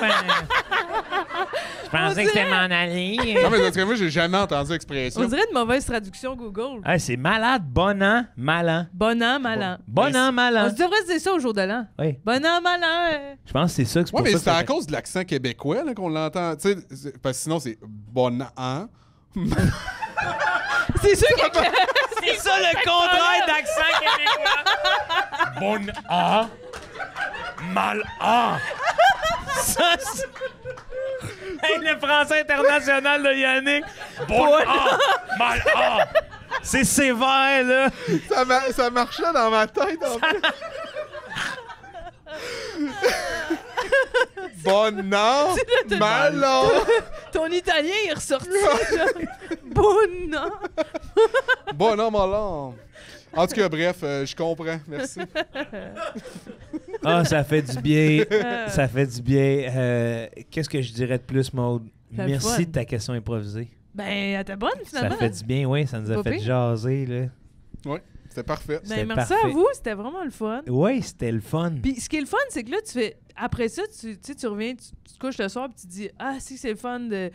Je pensais que c'était m'en aller. Non, mais parce que moi, j'ai jamais entendu l'expression. On dirait une mauvaise traduction Google. Hey, c'est malade, bon an, mal an. Bon an, mal an. Bon an, mal On an. se devrait se dire ça au jour de l'an. Oui, Bon an, mal an. je pense que c'est ça que c'est Ouais, pour mais ça c'est à que ça cause de l'accent québécois là, qu'on l'entend. Tu sais, parce que sinon, c'est bon an. C'est sûr que... C'est ça le contraire d'accent québécois. Bon an, mal an. Ça, c'est... Hey, le français international de Yannick. Bon an, mal an. C'est sévère, là. Ça marchait dans ma tête. En plus. Bon an, mal an. Ton italien est ressorti. là. Bon an. Bon an, mal an. En tout cas, bref, je comprends. Merci. Ah, ça fait du bien. Ça fait du bien. Qu'est-ce que je dirais de plus, Maude? Ça le Merci fun. de ta question improvisée. Ben, elle était bonne, Ça finalement. fait du bien, oui. Ça nous a Pas fait pire. jaser, là. Oui, c'était parfait. Ben, C'était merci à parfait. vous, c'était vraiment le fun. Oui, c'était le fun. Puis ce qui est le fun, c'est que là, tu fais. Après ça, tu sais, tu reviens, tu te couches le soir, puis tu te dis, ah, si, c'est le fun de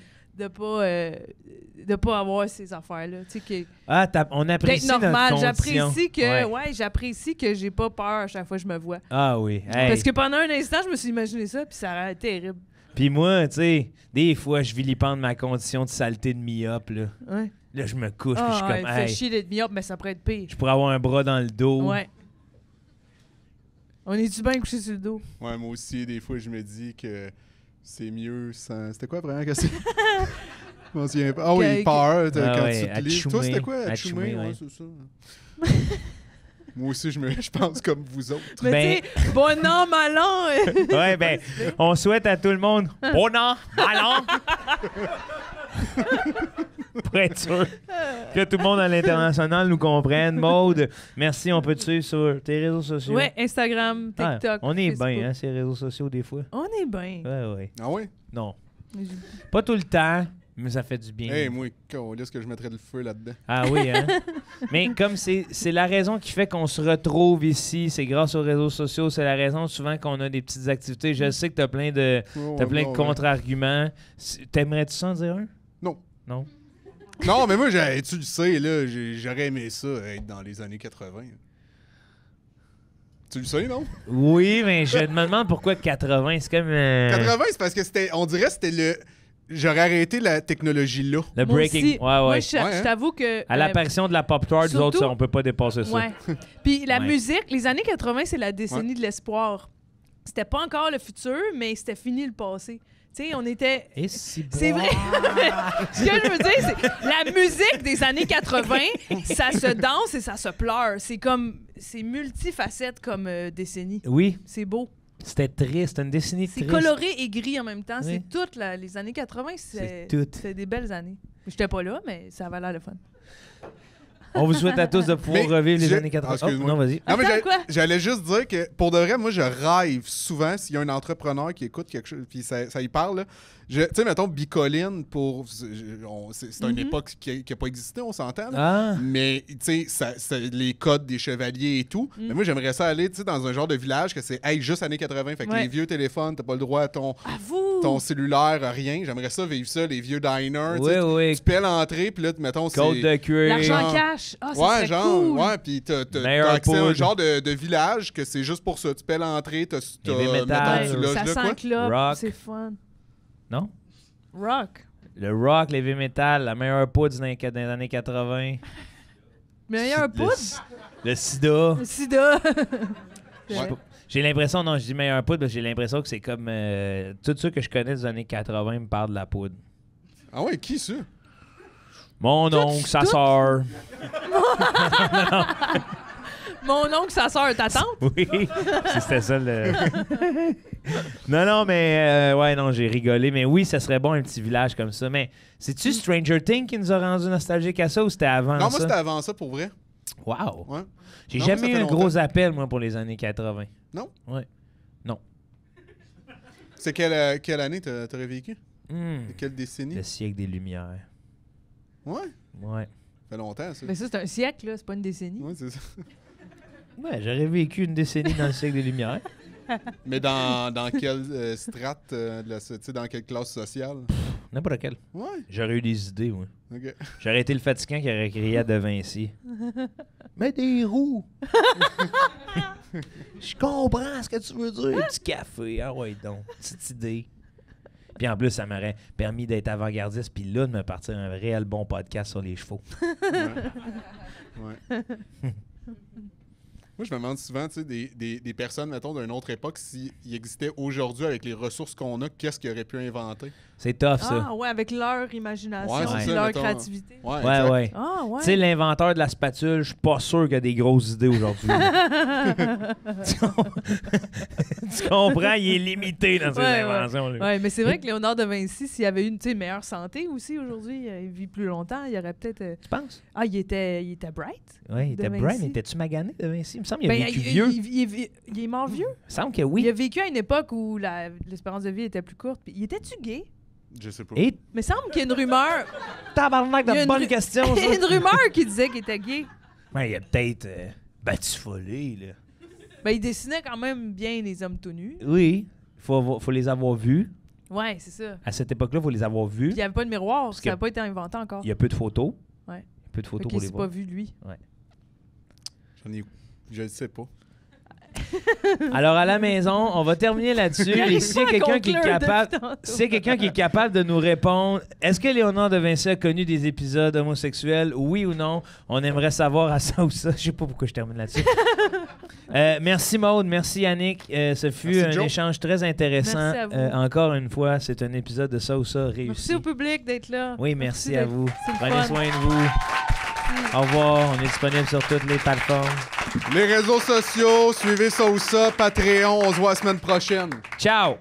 pas avoir ces affaires-là. Tu sais, que. Ah, on apprécie D'être normal. notre condition. J'apprécie que. Ouais. Ouais, j'apprécie que j'ai pas peur à chaque fois que je me vois. Ah oui. Hey. Parce que pendant un instant, je me suis imaginé ça, puis ça a été terrible. Puis moi, tu sais, des fois, je vilipende ma condition de saleté de myope, là. Ouais. Là, je me couche, puis je suis Ah, comme, il fait hey, chier d'être myope, mais ça pourrait être pire. je pourrais avoir un bras dans le dos. Ouais. On est-tu bien couché sur le dos? Ouais, moi aussi, des fois, je me dis que c'est mieux sans... C'était quoi, vraiment, que c'est? Je m'en souviens pas. Ah oui, peur, quand tu te lis. Toi, c'était quoi? Achumé, ouais, c'est ça. Moi aussi, je pense comme vous autres. Mais tu sais, bon an, mal an. Ouais, ben, on souhaite à tout le monde bon an, mal an. Pour être sûr que tout le monde à l'international nous comprenne. Maude, merci, on peut te suivre sur tes réseaux sociaux. Ouais, Instagram, TikTok. Ah, on est Facebook. bien, hein, ces réseaux sociaux, des fois. On est bien. Ouais. Ah ouais? Non. Pas tout le temps, mais ça fait du bien. Hey, moi, est-ce que je mettrais le feu là-dedans? Ah oui, hein? Mais comme c'est la raison qui fait qu'on se retrouve ici, c'est grâce aux réseaux sociaux, c'est la raison souvent qu'on a des petites activités. Je sais que t'as plein de contre-arguments. T'aimerais-tu ça en dire un? Non. Non? Non, mais moi, tu le sais, là, j'aurais aimé ça, être dans les années 80. Tu le sais, non? Oui, mais je me demande pourquoi 80, c'est comme... 80, c'est parce que on dirait que c'était le... J'aurais arrêté la technologie là. Le Moi breaking. aussi. Moi, Ouais. je t'avoue que... À l'apparition de la pop tart, nous surtout- autres, ça, on peut pas dépasser ça. Ouais. Puis la Ouais. musique, les années 80, c'est la décennie de l'espoir. C'était pas encore le futur, mais c'était fini le passé. Tu sais, on était... Et si C'est vrai. Ce que je veux dire, c'est la musique des années 80, ça se danse et ça se pleure. C'est multifacette comme décennie. Oui, C'est beau. c'était triste, c'était une décennie C'est triste. coloré et gris en même temps. Oui. C'est toutes les années 80, C'est tout. c'est des belles années. J'étais pas là, mais ça avait l'air le fun. On vous souhaite à tous de pouvoir Mais revivre les je- années 80. Ah, excuse-moi. Non, vas-y. Non, mais Attends, quoi? j'allais juste dire que, pour de vrai, moi, je rêve souvent, s'il y a un entrepreneur qui écoute quelque chose, puis ça y parle, là. Tu sais, mettons, Bicoline, c'est une époque qui n'a pas existé, on s'entend, là. Ah, Mais, tu sais, les codes des chevaliers et tout. Mais moi, j'aimerais ça aller, tu sais, dans un genre de village que c'est, hey, juste années 80. Fait que Ouais. les vieux téléphones, t'as pas le droit à ton cellulaire, rien. J'aimerais ça vivre ça, les vieux diners. oui, oui. Tu paies l'entrée, puis là, mettons, c'est... Côte de cuir. L'argent genre- cash. Ah, ça Ouais, serait genre, cool. ouais, puis t'as Meilleur accès à un poudre. genre de village que c'est juste pour ça. Tu paies l'entrée, t'as Heavy metal. mettons, tu loges Ça là, sent quoi. clope, Rock. c'est fun. Non? Rock. Le rock, l'heavy metal, la meilleure poudre dans les années 80. Meilleur poudre? Le sida. Le sida. Ouais. J'ai l'impression, non, je dis meilleure poudre, parce que j'ai l'impression que c'est comme... tout ceux que je connais des années 80 me parlent de la poudre. Ah ouais, qui ça? Mon oncle, sa sœur. Mon oncle, sa soeur, ta tante? Oui, c'était ça le... non, mais... ouais, non, j'ai rigolé. Mais oui, ça serait bon un petit village comme ça. Mais c'est-tu Stranger Things qui nous a rendu nostalgique à ça ou c'était avant Non, moi, ça? c'était avant ça, pour vrai. Wow! Ouais. J'ai Non, jamais ça eu fait un longtemps. gros appel, moi, pour les années 80. Non? Ouais. Non. C'est quelle année t'aurais vécu? Hmm. Quelle décennie? Le siècle des Lumières. Ouais. Ouais. Ça fait longtemps, ça. Mais ça, c'est un siècle, là. C'est pas une décennie. Ouais, c'est ça. Ouais, j'aurais vécu une décennie dans le siècle des Lumières. Mais dans quelle strate, tu sais, dans quelle classe sociale? N'importe quel. Ouais. J'aurais eu des idées, oui. OK. J'aurais été le fatigant qui aurait crié à De Vinci. Mais des roues! Je comprends ce que tu veux dire. Petit café, ah ouais donc. Petite idée. Puis en plus, ça m'aurait permis d'être avant-gardiste, puis là, de me partir un réel bon podcast sur les chevaux. Ouais. Moi, je me demande souvent, tu sais, des personnes, mettons, d'une autre époque, s'ils existaient aujourd'hui avec les ressources qu'on a, qu'est-ce qu'ils auraient pu inventer? C'est tough, ça. Ah, ouais, avec leur imagination Ouais, c'est et ça, leur mettons. créativité. Ouais, Ouais, exact. ouais. Ah, ouais. Tu sais, l'inventeur de la spatule, je suis pas sûr qu'il a des grosses idées aujourd'hui. Tu comprends? Il est limité dans ses Ouais, inventions. lui. Ouais, mais c'est vrai que Léonard de Vinci, s'il avait eu une meilleure santé aussi aujourd'hui, il vit plus longtemps, il aurait peut-être... Tu penses? Ah, il était bright. Oui, il De était Vinci. Brian. Étais-tu magané de Vinci? Il me semble qu'il a Ben, vécu vieux. il est mort vieux. Il me semble que Il oui. a vécu à une époque où l'espérance de vie était plus courte. Puis, il était-tu gay? Je sais pas. Et Mais il semble qu'il y a une rumeur. tabarnak Il y a de une bonnes ru- questions, Il y a ça. une rumeur qui disait qu'il était gay. Ouais, il a peut-être batifolé, là. Ben, il dessinait quand même bien les hommes tout nus. Oui. Faut les avoir vus. Ouais, c'est ça. À cette époque-là, il faut les avoir Puis vus. il n'y avait pas de miroir, parce Parce que ça que- n'a pas été inventé encore. Il y a peu de photos. Ouais. Il y a peu de Fait photos qu'il pour les s'est voir. pas vu, lui. Je ne sais pas. Alors, à la maison, on va terminer là-dessus. Et s'il y a quelqu'un qui est capable de nous répondre, est-ce que Léonard de Vinci a connu des épisodes homosexuels, oui ou non? On aimerait savoir à ça ou ça. Je sais pas pourquoi je termine là-dessus. Merci Maude, merci Yannick. Ce fut un échange très intéressant. Merci à vous. Encore une fois, c'est un épisode de ça ou ça réussi. Merci au public d'être là. Oui, merci à vous. C'est le Prenez fun. soin de vous. Au revoir. On est disponible sur toutes les plateformes. Les réseaux sociaux, suivez ça ou ça, Patreon. On se voit la semaine prochaine. Ciao!